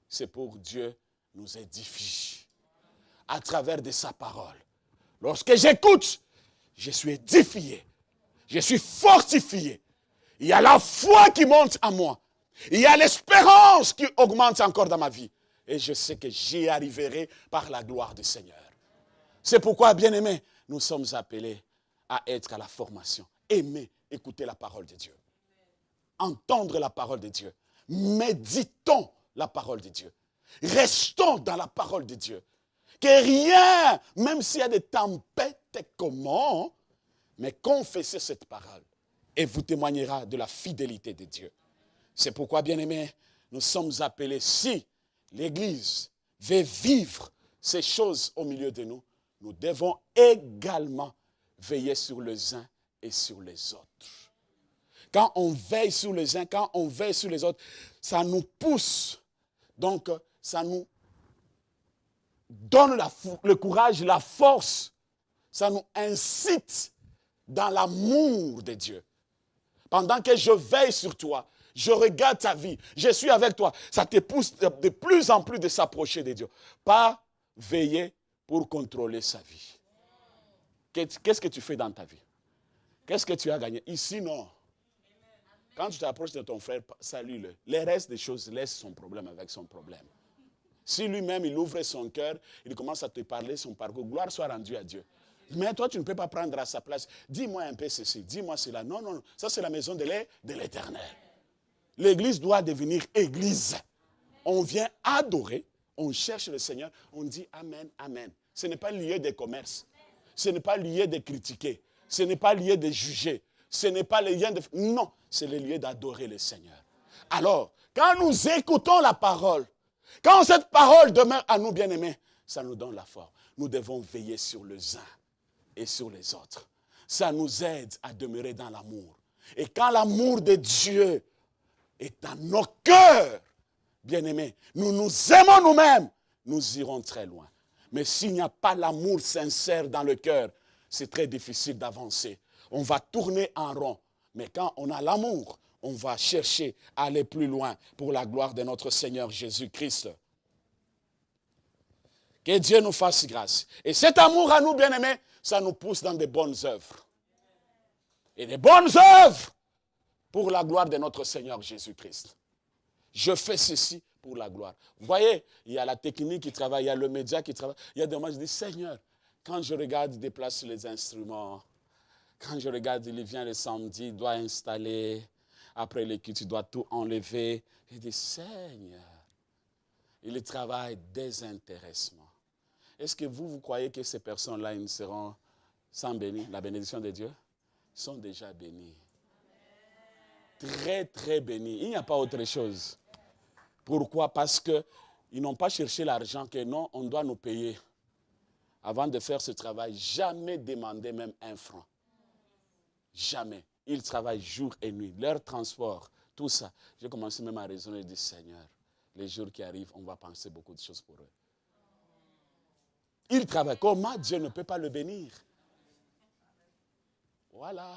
c'est pour Dieu nous édifie à travers de sa parole. Lorsque j'écoute, je suis édifié, je suis fortifié. Il y a la foi qui monte en moi. Il y a l'espérance qui augmente encore dans ma vie. Et je sais que j'y arriverai par la gloire du Seigneur. C'est pourquoi, bien-aimés, nous sommes appelés à être à la formation. Aimer, écouter la parole de Dieu. Entendre la parole de Dieu. Méditons la parole de Dieu. Restons dans la parole de Dieu. Que rien, même s'il y a des tempêtes comment, mais confessez cette parole et vous témoignera de la fidélité de Dieu. C'est pourquoi, bien-aimés, nous sommes appelés, si l'Église veut vivre ces choses au milieu de nous, nous devons également veiller sur les uns et sur les autres. Quand on veille sur les uns, quand on veille sur les autres, ça nous pousse. Donc, ça nous donne le courage, la force. Ça nous incite dans l'amour de Dieu. Pendant que je veille sur toi, je regarde ta vie, je suis avec toi, ça te pousse de plus en plus de s'approcher de Dieu. Pas veiller pour contrôler sa vie. Qu'est-ce que tu fais dans ta vie? Qu'est-ce que tu as gagné? Ici, non. Quand tu t'approches de ton frère, salue-le. Le reste des choses, laisse son problème avec son problème. Si lui-même, il ouvre son cœur, il commence à te parler son parcours, gloire soit rendue à Dieu. Mais toi, tu ne peux pas prendre à sa place. Dis-moi un peu ceci, dis-moi cela. Non, non, non. Ça, c'est la maison de l'Éternel. L'église doit devenir église. On vient adorer, on cherche le Seigneur, on dit Amen, Amen. Ce n'est pas lieu de commerce. Ce n'est pas lieu de critiquer. Ce n'est pas lieu de juger. Ce n'est pas le lieu de... Non, c'est le lieu d'adorer le Seigneur. Alors, quand nous écoutons la parole, quand cette parole demeure à nous, bien-aimés, ça nous donne la force. Nous devons veiller sur les uns et sur les autres. Ça nous aide à demeurer dans l'amour. Et quand l'amour de Dieu est dans nos cœurs, bien-aimés, nous nous aimons nous-mêmes, nous irons très loin. Mais s'il n'y a pas l'amour sincère dans le cœur, c'est très difficile d'avancer. On va tourner en rond. Mais quand on a l'amour, on va chercher à aller plus loin pour la gloire de notre Seigneur Jésus-Christ. Que Dieu nous fasse grâce. Et cet amour à nous, bien-aimés, ça nous pousse dans de bonnes œuvres. Et des bonnes œuvres pour la gloire de notre Seigneur Jésus-Christ. Je fais ceci pour la gloire. Vous voyez, il y a la technique qui travaille, il y a le média qui travaille. Il y a des moments où je dis, Seigneur, quand je regarde, il déplace les instruments. Quand je regarde, il vient le samedi, il doit installer. Après le culte, tu dois tout enlever. Je dis, Seigneur, il travaille désintéressement. Est-ce que vous croyez que ces personnes-là, ils seront sans béni, la bénédiction de Dieu? Ils sont déjà bénis. Très, très bénis. Il n'y a pas autre chose. Pourquoi? Parce qu'ils n'ont pas cherché l'argent que non, on doit nous payer. Avant de faire ce travail, jamais demander même un franc. Jamais. Ils travaillent jour et nuit. Leur transport, tout ça. J'ai commencé même à raisonner et dire, Seigneur, les jours qui arrivent, on va penser beaucoup de choses pour eux. Ils travaillent. Comment Dieu ne peut pas le bénir? Voilà.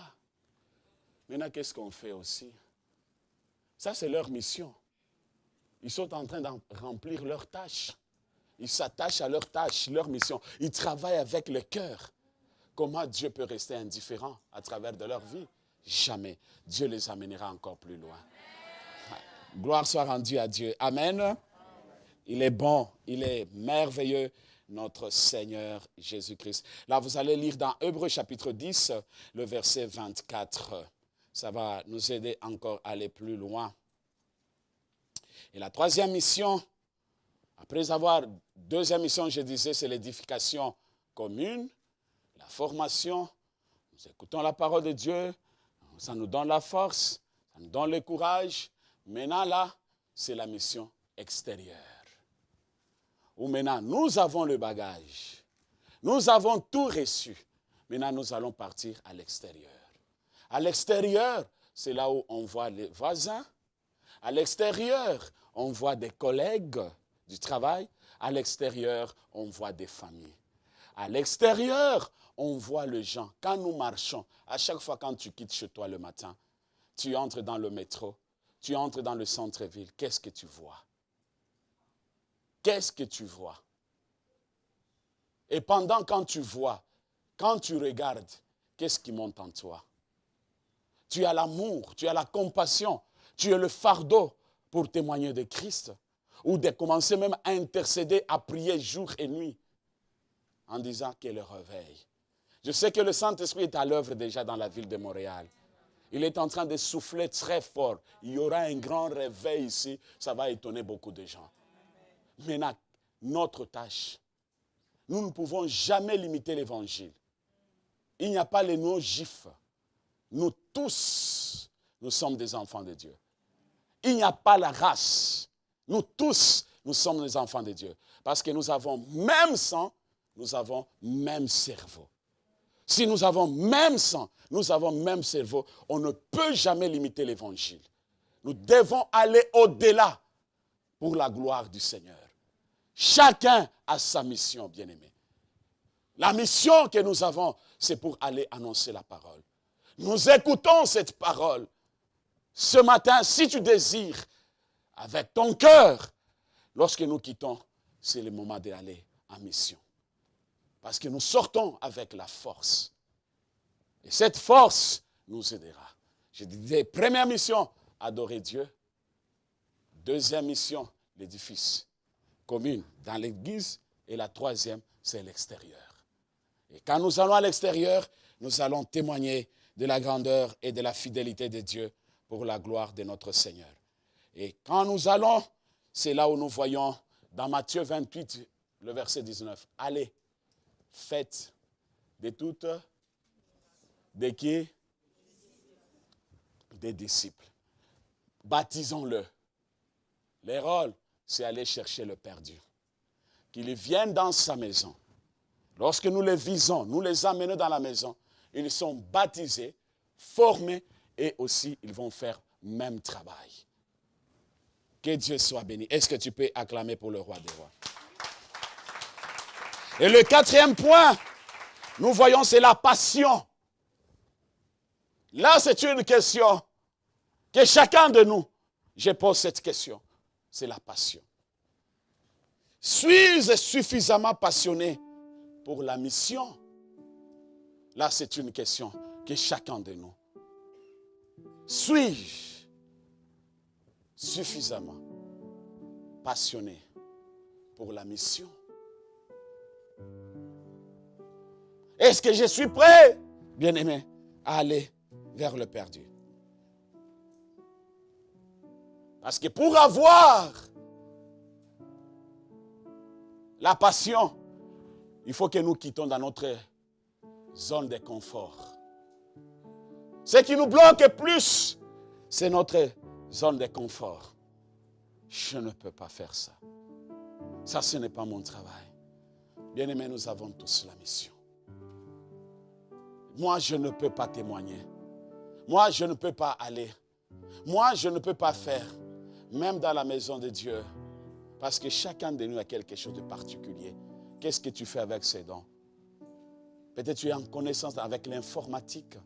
Maintenant, qu'est-ce qu'on fait aussi? Ça, c'est leur mission. Ils sont en train de remplir leurs tâches. Ils s'attachent à leurs tâches, leur mission. Ils travaillent avec le cœur. Comment Dieu peut rester indifférent à travers de leur vie? Jamais. Dieu les amènera encore plus loin. Gloire soit rendue à Dieu. Amen. Il est bon, il est merveilleux, notre Seigneur Jésus-Christ. Là, vous allez lire dans Hébreux chapitre 10, le verset 24. Ça va nous aider encore à aller plus loin. Et la troisième mission, après avoir deuxième mission, je disais, c'est l'édification commune, la formation. Nous écoutons la parole de Dieu, ça nous donne la force, ça nous donne le courage. Maintenant là, c'est la mission extérieure. Où maintenant, nous avons le bagage. Nous avons tout reçu. Maintenant, nous allons partir à l'extérieur. À l'extérieur, c'est là où on voit les voisins. À l'extérieur, on voit des collègues du travail. À l'extérieur, on voit des familles. À l'extérieur, on voit les gens. Quand nous marchons, à chaque fois quand tu quittes chez toi le matin, tu entres dans le métro, tu entres dans le centre-ville, qu'est-ce que tu vois? Qu'est-ce que tu vois? Et pendant quand tu vois, quand tu regardes, qu'est-ce qui monte en toi? Tu as l'amour, tu as la compassion, tu as le fardeau pour témoigner de Christ, ou de commencer même à intercéder, à prier jour et nuit, en disant qu'il le réveille. Je sais que le Saint-Esprit est à l'œuvre déjà dans la ville de Montréal. Il est en train de souffler très fort. Il y aura un grand réveil ici, ça va étonner beaucoup de gens. Maintenant, notre tâche, nous ne pouvons jamais limiter l'évangile. Il n'y a pas les non-juifs. Nous tous, nous sommes des enfants de Dieu. Il n'y a pas la race. Nous tous, nous sommes des enfants de Dieu. Parce que nous avons même sang, nous avons même cerveau. Si nous avons même sang, nous avons même cerveau, on ne peut jamais limiter l'évangile. Nous devons aller au-delà pour la gloire du Seigneur. Chacun a sa mission, bien-aimé. La mission que nous avons, c'est pour aller annoncer la parole. Nous écoutons cette parole. Ce matin, si tu désires, avec ton cœur, lorsque nous quittons, c'est le moment d'aller en mission. Parce que nous sortons avec la force. Et cette force nous aidera. Je disais, première mission, adorer Dieu. Deuxième mission, l'édifice commune dans l'église. Et la troisième, c'est l'extérieur. Et quand nous allons à l'extérieur, nous allons témoigner de la grandeur et de la fidélité de Dieu pour la gloire de notre Seigneur. Et quand nous allons, c'est là où nous voyons dans Matthieu 28, le verset 19. Allez, faites de toutes, de qui? Des disciples. Baptisons-le. Le rôle, c'est aller chercher le perdu. Qu'il vienne dans sa maison. Lorsque nous les visons, nous les amenons dans la maison, ils sont baptisés, formés et aussi ils vont faire même travail. Que Dieu soit béni. Est-ce que tu peux acclamer pour le roi des rois? Et le quatrième point, nous voyons, c'est la passion. Là, c'est une question que chacun de nous, je pose cette question. C'est la passion. Suis-je suffisamment passionné pour la mission? Là, c'est une question que chacun de nous. Suis-je suffisamment passionné pour la mission? Est-ce que je suis prêt, bien-aimé, à aller vers le perdu? Parce que pour avoir la passion, il faut que nous quittions dans notre zone de confort. Ce qui nous bloque plus, c'est notre zone de confort. Je ne peux pas faire ça. Ça, ce n'est pas mon travail. Bien-aimés, nous avons tous la mission. Moi, je ne peux pas témoigner. Moi, je ne peux pas aller. Moi, je ne peux pas faire. Même dans la maison de Dieu. Parce que chacun de nous a quelque chose de particulier. Qu'est-ce que tu fais avec ces dons? Peut-être tu es en connaissance avec l'informatique.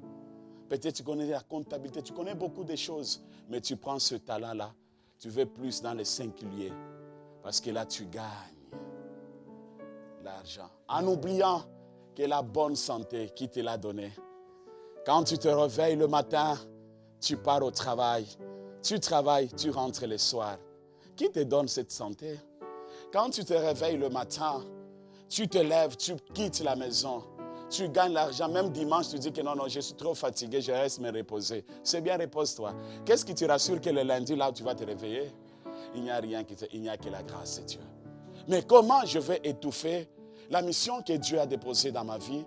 Peut-être tu connais la comptabilité. Tu connais beaucoup de choses. Mais tu prends ce talent-là. Tu veux plus dans les singuliers. Parce que là, tu gagnes l'argent. En oubliant que la bonne santé qui te l'a donnée. Quand tu te réveilles le matin, tu pars au travail. Tu travailles, tu rentres le soir. Qui te donne cette santé? Quand tu te réveilles le matin, tu te lèves, tu quittes la maison. Tu gagnes l'argent. Même dimanche, tu dis que non, je suis trop fatigué, je reste me reposer. C'est bien, repose-toi. Qu'est-ce qui te rassure que le lundi, là, tu vas te réveiller? Il n'y a rien, il n'y a que la grâce de Dieu. Mais comment je vais étouffer la mission que Dieu a déposée dans ma vie?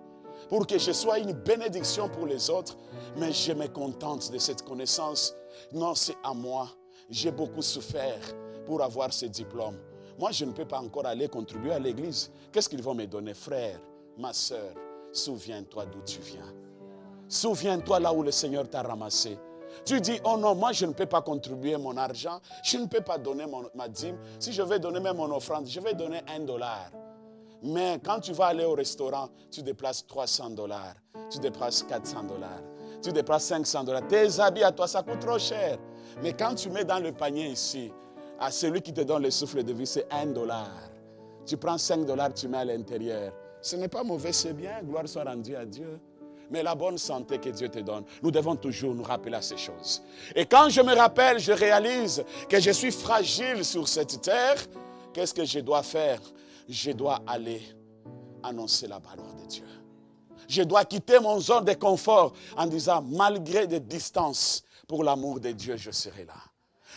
pour que je sois une bénédiction pour les autres, mais je me contente de cette connaissance. Non, c'est à moi. J'ai beaucoup souffert pour avoir ce diplôme. Moi, je ne peux pas encore aller contribuer à l'église. Qu'est-ce qu'ils vont me donner? Frère, ma soeur, souviens-toi d'où tu viens. Souviens-toi là où le Seigneur t'a ramassé. Tu dis, oh non, moi je ne peux pas contribuer mon argent, je ne peux pas donner ma dîme. Si je vais donner même mon offrande, je vais donner $1. Mais quand tu vas aller au restaurant, tu déplaces $300, tu déplaces $400, tu déplaces $500. Tes habits à toi, ça coûte trop cher. Mais quand tu mets dans le panier ici, à celui qui te donne le souffle de vie, c'est $1. Tu prends $5, tu mets à l'intérieur. Ce n'est pas mauvais, c'est bien, gloire soit rendue à Dieu. Mais la bonne santé que Dieu te donne, nous devons toujours nous rappeler à ces choses. Et quand je me rappelle, je réalise que je suis fragile sur cette terre. Qu'est-ce que je dois faire? Je dois aller annoncer la parole de Dieu. Je dois quitter mon zone de confort en disant, malgré des distances, pour l'amour de Dieu, je serai là.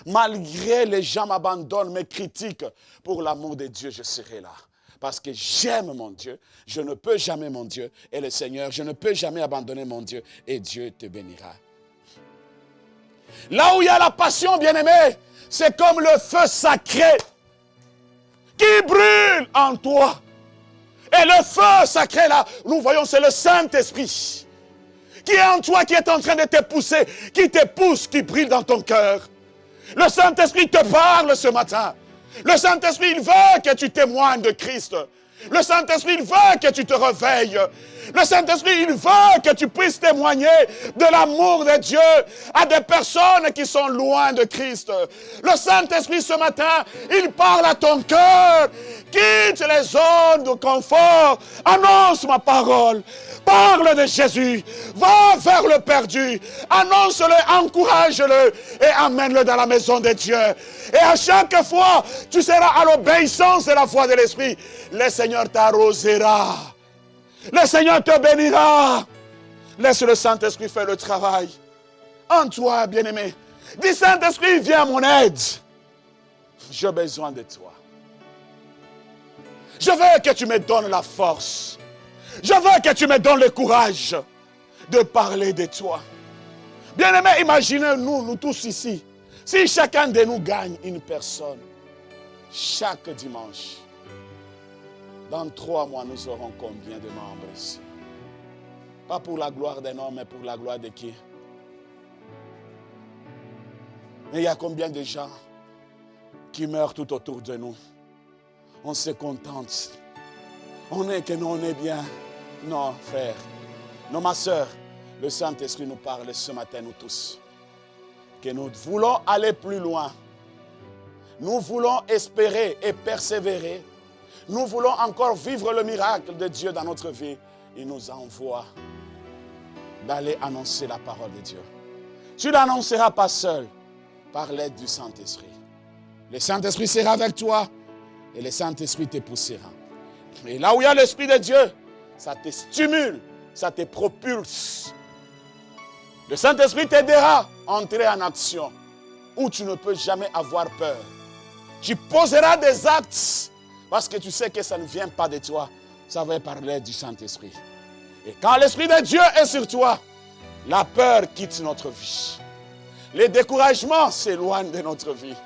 Malgré les gens m'abandonnent, me critiquent, pour l'amour de Dieu, je serai là. Parce que j'aime mon Dieu, je ne peux jamais mon Dieu, et le Seigneur, je ne peux jamais abandonner mon Dieu, et Dieu te bénira. Là où il y a la passion, bien-aimé, c'est comme le feu sacré qui brûle en toi. Et le feu sacré là, nous voyons, c'est le Saint-Esprit qui est en toi, qui est en train de te pousser, qui te pousse, qui brille dans ton cœur. Le Saint-Esprit te parle ce matin. Le Saint-Esprit, il veut que tu témoignes de Christ. Le Saint-Esprit, il veut que tu te réveilles. Le Saint-Esprit, il veut que tu puisses témoigner de l'amour de Dieu à des personnes qui sont loin de Christ. Le Saint-Esprit, ce matin, il parle à ton cœur. Quitte les zones de confort. Annonce ma parole. Parle de Jésus. Va vers le perdu. Annonce-le, encourage-le et amène-le dans la maison de Dieu. Et à chaque fois, tu seras à l'obéissance de la voix de l'Esprit. Le Seigneur t'arrosera. Le Seigneur te bénira. Laisse le Saint-Esprit faire le travail. En toi, bien-aimé. Dis, Saint-Esprit, viens à mon aide. J'ai besoin de toi. Je veux que tu me donnes la force. Je veux que tu me donnes le courage de parler de toi. Bien-aimé, imaginez-nous, nous tous ici, si chacun de nous gagne une personne, chaque dimanche, dans 3 mois, nous aurons combien de membres ici? Pas pour la gloire d'un homme, mais pour la gloire de qui? Mais il y a combien de gens qui meurent tout autour de nous? On se contente. On est que nous, on est bien. Non, frère. Non, ma soeur. Le Saint-Esprit nous parle ce matin, nous tous. Que nous voulons aller plus loin. Nous voulons espérer et persévérer. Nous voulons encore vivre le miracle de Dieu dans notre vie. Il nous envoie d'aller annoncer la parole de Dieu. Tu ne l'annonceras pas seul, par l'aide du Saint-Esprit. Le Saint-Esprit sera avec toi et le Saint-Esprit te poussera. Et là où il y a l'Esprit de Dieu, ça te stimule, ça te propulse. Le Saint-Esprit t'aidera à entrer en action où tu ne peux jamais avoir peur. Tu poseras des actes parce que tu sais que ça ne vient pas de toi. Ça va parler du Saint-Esprit. Et quand l'Esprit de Dieu est sur toi, la peur quitte notre vie. Les découragements s'éloignent de notre vie.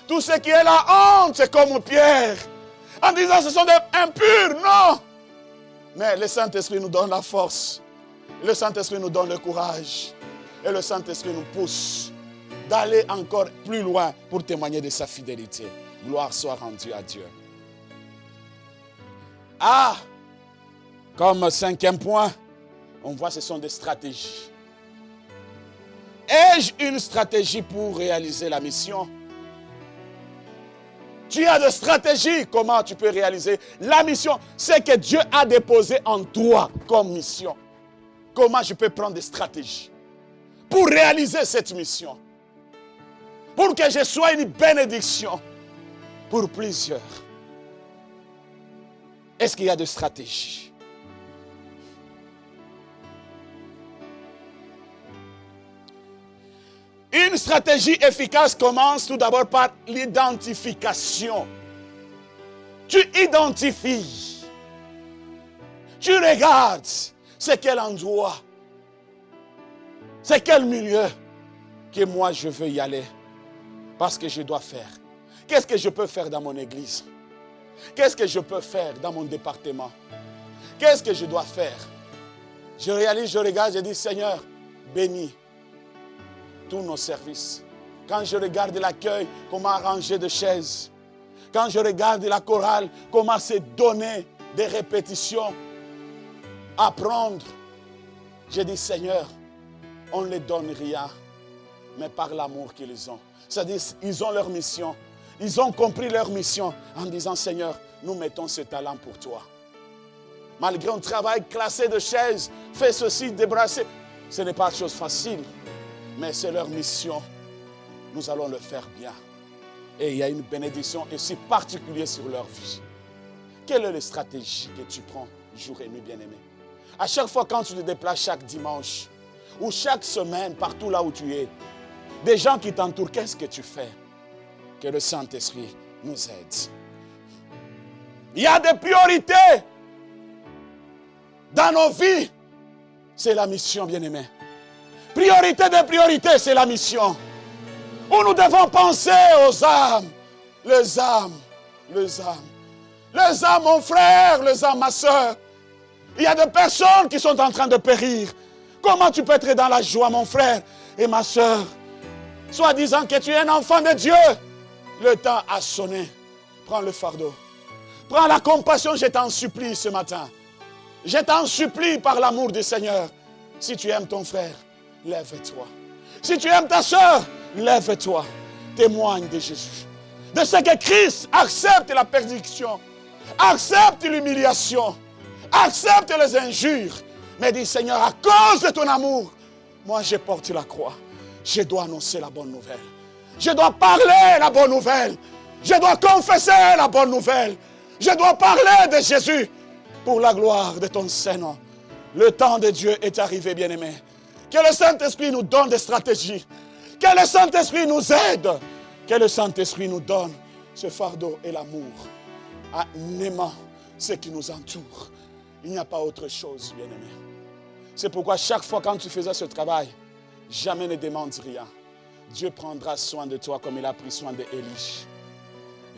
Tout ce qui est la honte, c'est comme Pierre. En disant ce sont des impurs, non. Mais le Saint-Esprit nous donne la force. Le Saint-Esprit nous donne le courage. Et le Saint-Esprit nous pousse d'aller encore plus loin pour témoigner de sa fidélité. Gloire soit rendue à Dieu. Ah, comme 5e point, on voit que ce sont des stratégies. Ai-je une stratégie pour réaliser la mission? Tu as des stratégies, comment tu peux réaliser la mission? C'est que Dieu a déposé en toi comme mission. Comment je peux prendre des stratégies pour réaliser cette mission? Pour que je sois une bénédiction pour plusieurs. Est-ce qu'il y a des stratégies? Une stratégie efficace commence tout d'abord par l'identification. Tu identifies. Tu regardes. C'est quel endroit? C'est quel milieu que moi je veux y aller? Parce que je dois faire. Qu'est-ce que je peux faire dans mon église? Qu'est-ce que je peux faire dans mon département? Qu'est-ce que je dois faire? Je réalise, je regarde, je dis, Seigneur, bénis tous nos services. Quand je regarde l'accueil, comment arranger des chaises. Quand je regarde la chorale, comment se donner des répétitions. Apprendre. Je dis, Seigneur, on ne les donne rien, mais par l'amour qu'ils ont. C'est-à-dire, ils ont leur mission. Ils ont compris leur mission en disant, Seigneur, nous mettons ce talent pour toi. Malgré un travail classé de chaises, fais ceci, débrasser. Ce n'est pas chose facile, mais c'est leur mission. Nous allons le faire bien. Et il y a une bénédiction aussi particulière sur leur vie. Quelle est la stratégie que tu prends jour et nuit, bien-aimé? À chaque fois quand tu te déplaces chaque dimanche, ou chaque semaine, partout là où tu es, des gens qui t'entourent, qu'est-ce que tu fais? Que le Saint-Esprit nous aide. Il y a des priorités dans nos vies. C'est la mission, bien-aimé. Priorité des priorités, c'est la mission. Où nous devons penser aux âmes. Les âmes, les âmes. Les âmes, mon frère, les âmes, ma soeur. Il y a des personnes qui sont en train de périr. Comment tu peux être dans la joie, mon frère et ma soeur? Soit disant que tu es un enfant de Dieu. Le temps a sonné. Prends le fardeau. Prends la compassion, je t'en supplie ce matin. Je t'en supplie par l'amour du Seigneur. Si tu aimes ton frère, lève-toi. Si tu aimes ta soeur, lève-toi. Témoigne de Jésus. De ce que Christ accepte la persécution. Accepte l'humiliation. Accepte les injures. Mais dis, Seigneur, à cause de ton amour, moi je porte la croix. Je dois annoncer la bonne nouvelle. Je dois parler la bonne nouvelle. Je dois confesser la bonne nouvelle. Je dois parler de Jésus pour la gloire de ton Saint-Nom. Le temps de Dieu est arrivé, bien-aimé. Que le Saint-Esprit nous donne des stratégies. Que le Saint-Esprit nous aide. Que le Saint-Esprit nous donne ce fardeau et l'amour en aimant ce qui nous entoure. Il n'y a pas autre chose, bien-aimé. C'est pourquoi chaque fois quand tu faisais ce travail, jamais ne demande rien. Dieu prendra soin de toi comme il a pris soin d'Élie.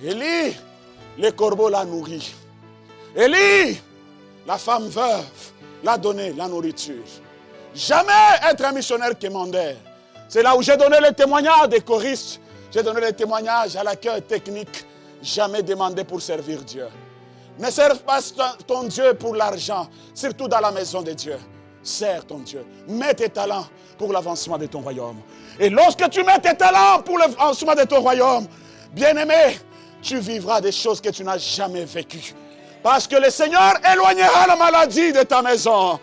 Élie, les corbeaux l'ont nourri. Élie, la femme veuve, l'a donné la nourriture. Jamais être un missionnaire quémandaire. C'est là où j'ai donné le témoignage des choristes. J'ai donné le témoignage à l'accueil technique. Jamais demandé pour servir Dieu. Ne serve pas ton Dieu pour l'argent, surtout dans la maison de Dieu. Sers ton Dieu. Mets tes talents pour l'avancement de ton royaume. Et lorsque tu mets tes talents pour l'avancement de ton royaume, bien-aimé, tu vivras des choses que tu n'as jamais vécues. Parce que le Seigneur éloignera la maladie de ta maison.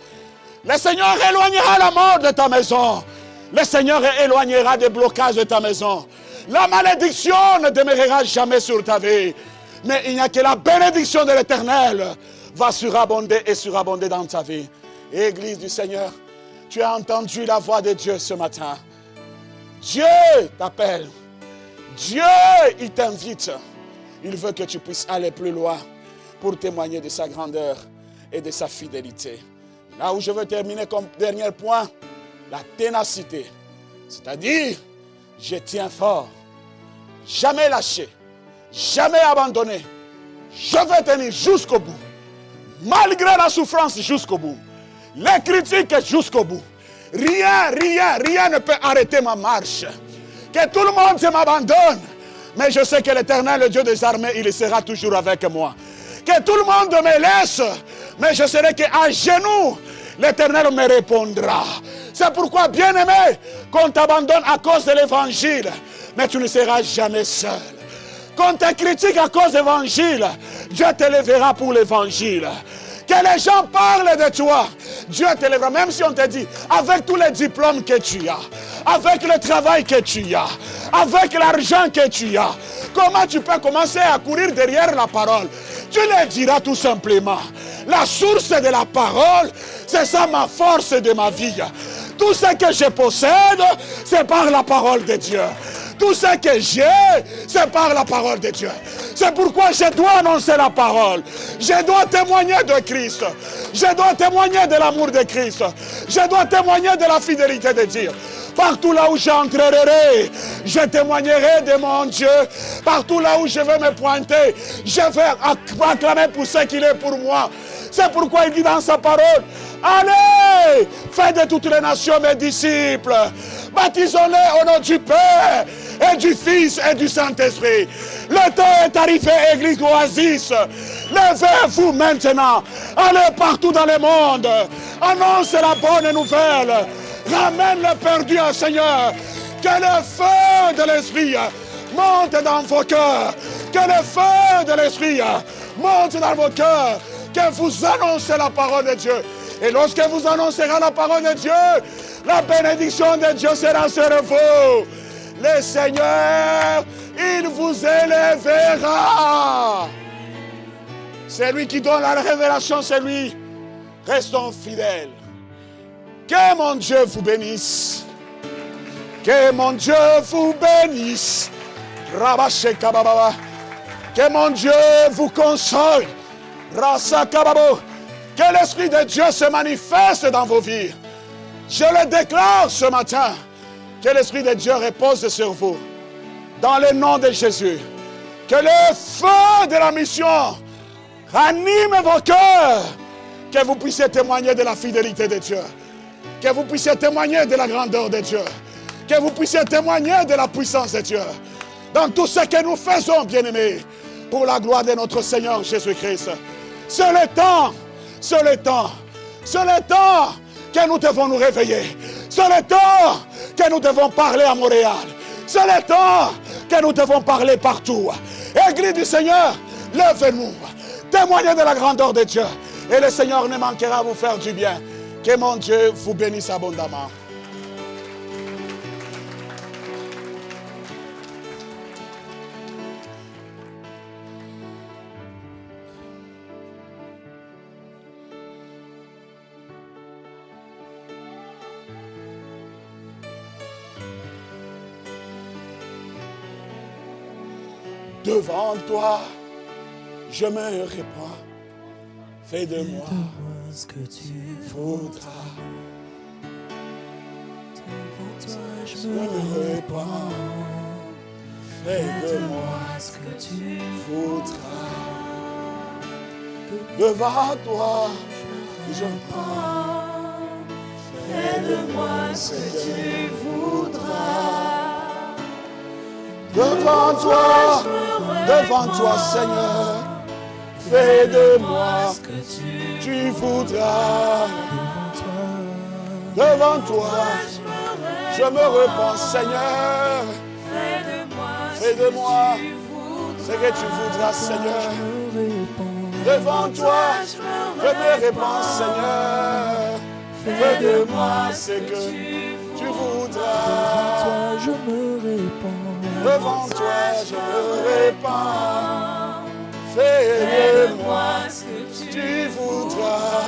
Le Seigneur éloignera la mort de ta maison. Le Seigneur éloignera des blocages de ta maison. La malédiction ne demeurera jamais sur ta vie. Mais il n'y a que la bénédiction de l'Éternel va surabonder et surabonder dans ta vie. Église du Seigneur, tu as entendu la voix de Dieu ce matin. Dieu t'appelle. Dieu, il t'invite. Il veut que tu puisses aller plus loin pour témoigner de sa grandeur et de sa fidélité. Là où je veux terminer comme dernier point, la ténacité. C'est-à-dire, je tiens fort, jamais lâché, jamais abandonné. Je vais tenir jusqu'au bout, malgré la souffrance jusqu'au bout, les critiques jusqu'au bout. Rien ne peut arrêter ma marche. Que tout le monde m'abandonne, mais je sais que l'Éternel, le Dieu des armées, il sera toujours avec moi. Que tout le monde me laisse, mais je serai qu'à genoux, l'Éternel me répondra. C'est pourquoi, bien-aimé, qu'on t'abandonne à cause de l'Évangile, mais tu ne seras jamais seul. Qu'on te critique à cause de l'Évangile, Dieu te lèvera pour l'Évangile. Que les gens parlent de toi, Dieu te lèvera. Même si on te dit, avec tous les diplômes que tu as, avec le travail que tu as, avec l'argent que tu as, comment tu peux commencer à courir derrière la parole? Tu le diras tout simplement. La source de la parole, c'est ça ma force de ma vie. Tout ce que je possède, c'est par la parole de Dieu. Tout ce que j'ai, c'est par la parole de Dieu. C'est pourquoi je dois annoncer la parole. Je dois témoigner de Christ. Je dois témoigner de l'amour de Christ. Je dois témoigner de la fidélité de Dieu. Partout là où j'entrerai, je témoignerai de mon Dieu. Partout là où je vais me pointer, je vais acclamer pour ce qu'il est pour moi. C'est pourquoi il dit dans sa parole, allez, faites de toutes les nations mes disciples. Baptisons-les au nom du Père et du Fils et du Saint-Esprit. Le temps est arrivé, Église Oasis. Levez-vous maintenant. Allez partout dans le monde. Annoncez la bonne nouvelle. Ramène le perdu au Seigneur. Que le feu de l'Esprit monte dans vos cœurs. Que le feu de l'Esprit monte dans vos cœurs. Que vous annoncez la parole de Dieu. Et lorsque vous annoncerez la parole de Dieu, la bénédiction de Dieu sera sur vous. Le Seigneur, il vous élèvera. C'est lui qui donne la révélation, c'est lui. Restons fidèles. Que mon Dieu vous bénisse. Que mon Dieu vous bénisse. Que mon Dieu vous console. Que l'Esprit de Dieu se manifeste dans vos vies. Je le déclare ce matin. Que l'Esprit de Dieu repose sur vous. Dans le nom de Jésus. Que le feu de la mission anime vos cœurs. Que vous puissiez témoigner de la fidélité de Dieu. Que vous puissiez témoigner de la grandeur de Dieu. Que vous puissiez témoigner de la puissance de Dieu. Dans tout ce que nous faisons, bien-aimés. Pour la gloire de notre Seigneur Jésus-Christ. C'est le temps. C'est le temps. C'est le temps que nous devons nous réveiller. C'est le temps que nous devons parler à Montréal. C'est le temps que nous devons parler partout. Église du Seigneur, levez-nous. Témoignez de la grandeur de Dieu. Et le Seigneur ne manquera à vous faire du bien. Que mon Dieu vous bénisse abondamment. Devant toi, je me répands. Fais de moi ce que tu voudras. Devant toi, je Je me répands. Fais de moi ce que tu voudras. Devant toi, je me fais de moi ce que tu voudras. devant toi, Seigneur, fais de moi Ce que tu voudras. Devant toi, je me repens, Seigneur. Fais de moi ce que tu voudras, Seigneur. Devant toi, je me repens, Seigneur. Fais de moi ce que tu voudras. je me répands. Devant toi, je me répands. Fais de moi ce que tu voudras.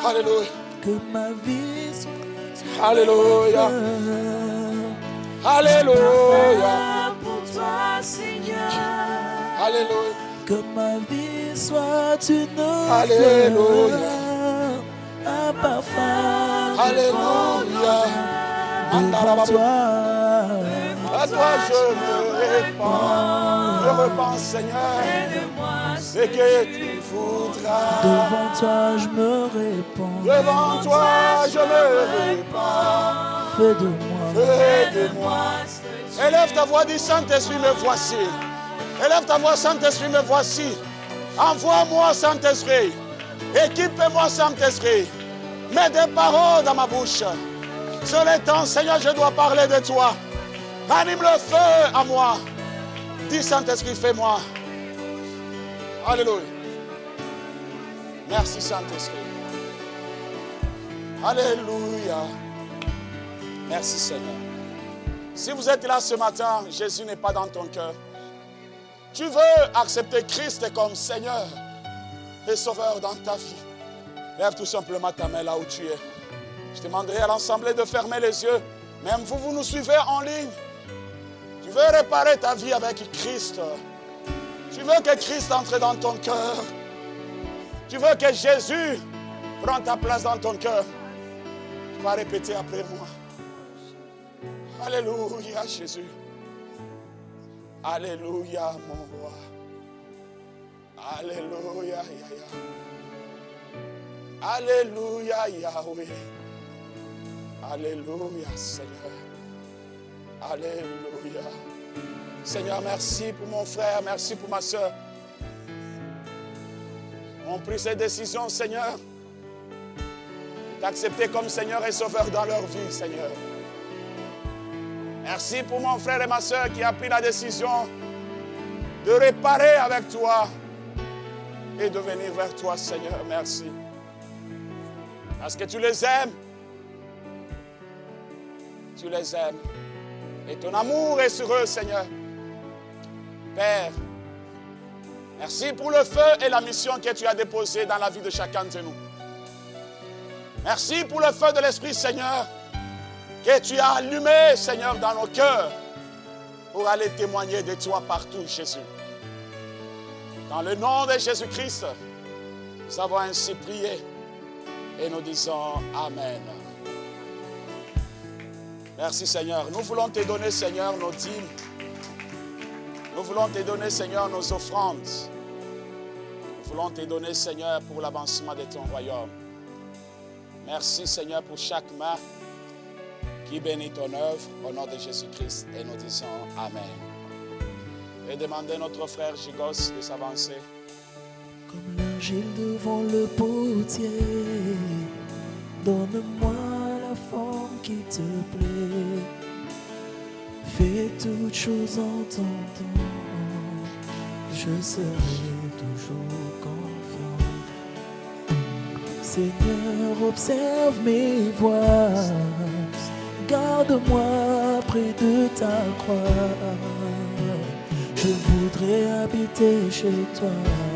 Alléluia. Que ma vie soit Alléluia. Alléluia. pour toi, Seigneur. Alléluia. Que ma vie soit une Alléluia. fleur, un parfum. Alléluia. Devant toi, À toi je me répands. Je repens, Seigneur, ce que tu voudras. devant toi, je me répands. Devant toi, je me répands. Fais de moi. Fais de moi. Élève ta voix, dis Saint-Esprit, me voici. Élève ta voix, Saint-Esprit, me voici. Envoie-moi, Saint-Esprit. Équipe-moi, Saint-Esprit. Mets des paroles dans ma bouche. Sur le temps, Seigneur, je dois parler de toi. Anime le feu à moi. Dis Saint-Esprit, fais-moi. Alléluia. Merci Saint-Esprit. Alléluia. Merci Seigneur. Si vous êtes là ce matin, Jésus n'est pas dans ton cœur. Tu veux accepter Christ comme Seigneur et Sauveur dans ta vie. Lève tout simplement ta main là où tu es. Je demanderai à l'Assemblée de fermer les yeux. Même vous, vous nous suivez en ligne. Tu veux réparer ta vie avec Christ. Tu veux que Christ entre dans ton cœur. Tu veux que Jésus Prends ta place dans ton cœur. Tu vas répéter après moi. Alléluia, Jésus. Alléluia, mon roi. Alléluia, Yahya. Alléluia, Yahweh. Alléluia, Seigneur. Alléluia. Seigneur, merci pour mon frère, merci pour ma soeur. On pris ces décisions, Seigneur, d'accepter comme Seigneur et Sauveur dans leur vie, Seigneur. Merci pour mon frère et ma soeur qui a pris la décision de réparer avec toi et de venir vers toi, Seigneur. Merci. Parce que tu les aimes. Tu les aimes. Et ton amour est sur eux, Seigneur. Père, merci pour le feu et la mission que tu as déposée dans la vie de chacun de nous. Merci pour le feu de l'Esprit, Seigneur, que tu as allumé, Seigneur, dans nos cœurs pour aller témoigner de toi partout, Jésus. Dans le nom de Jésus-Christ, nous avons ainsi prié et nous disons Amen. Merci, Seigneur. Nous voulons te donner, Seigneur, nos dîmes. Nous voulons te donner, Seigneur, nos offrandes. Nous voulons te donner, Seigneur, pour l'avancement de ton royaume. Merci, Seigneur, pour chaque main qui bénit ton œuvre au nom de Jésus-Christ. Et nous disons Amen. Et demandez à notre frère Gigos de s'avancer. Comme l'argile devant le potier, donne-moi la forme qui te plaît. Fais toutes choses en ton temps, je serai toujours confiant. Seigneur, observe mes voies, garde-moi près de ta croix. Je voudrais habiter chez toi.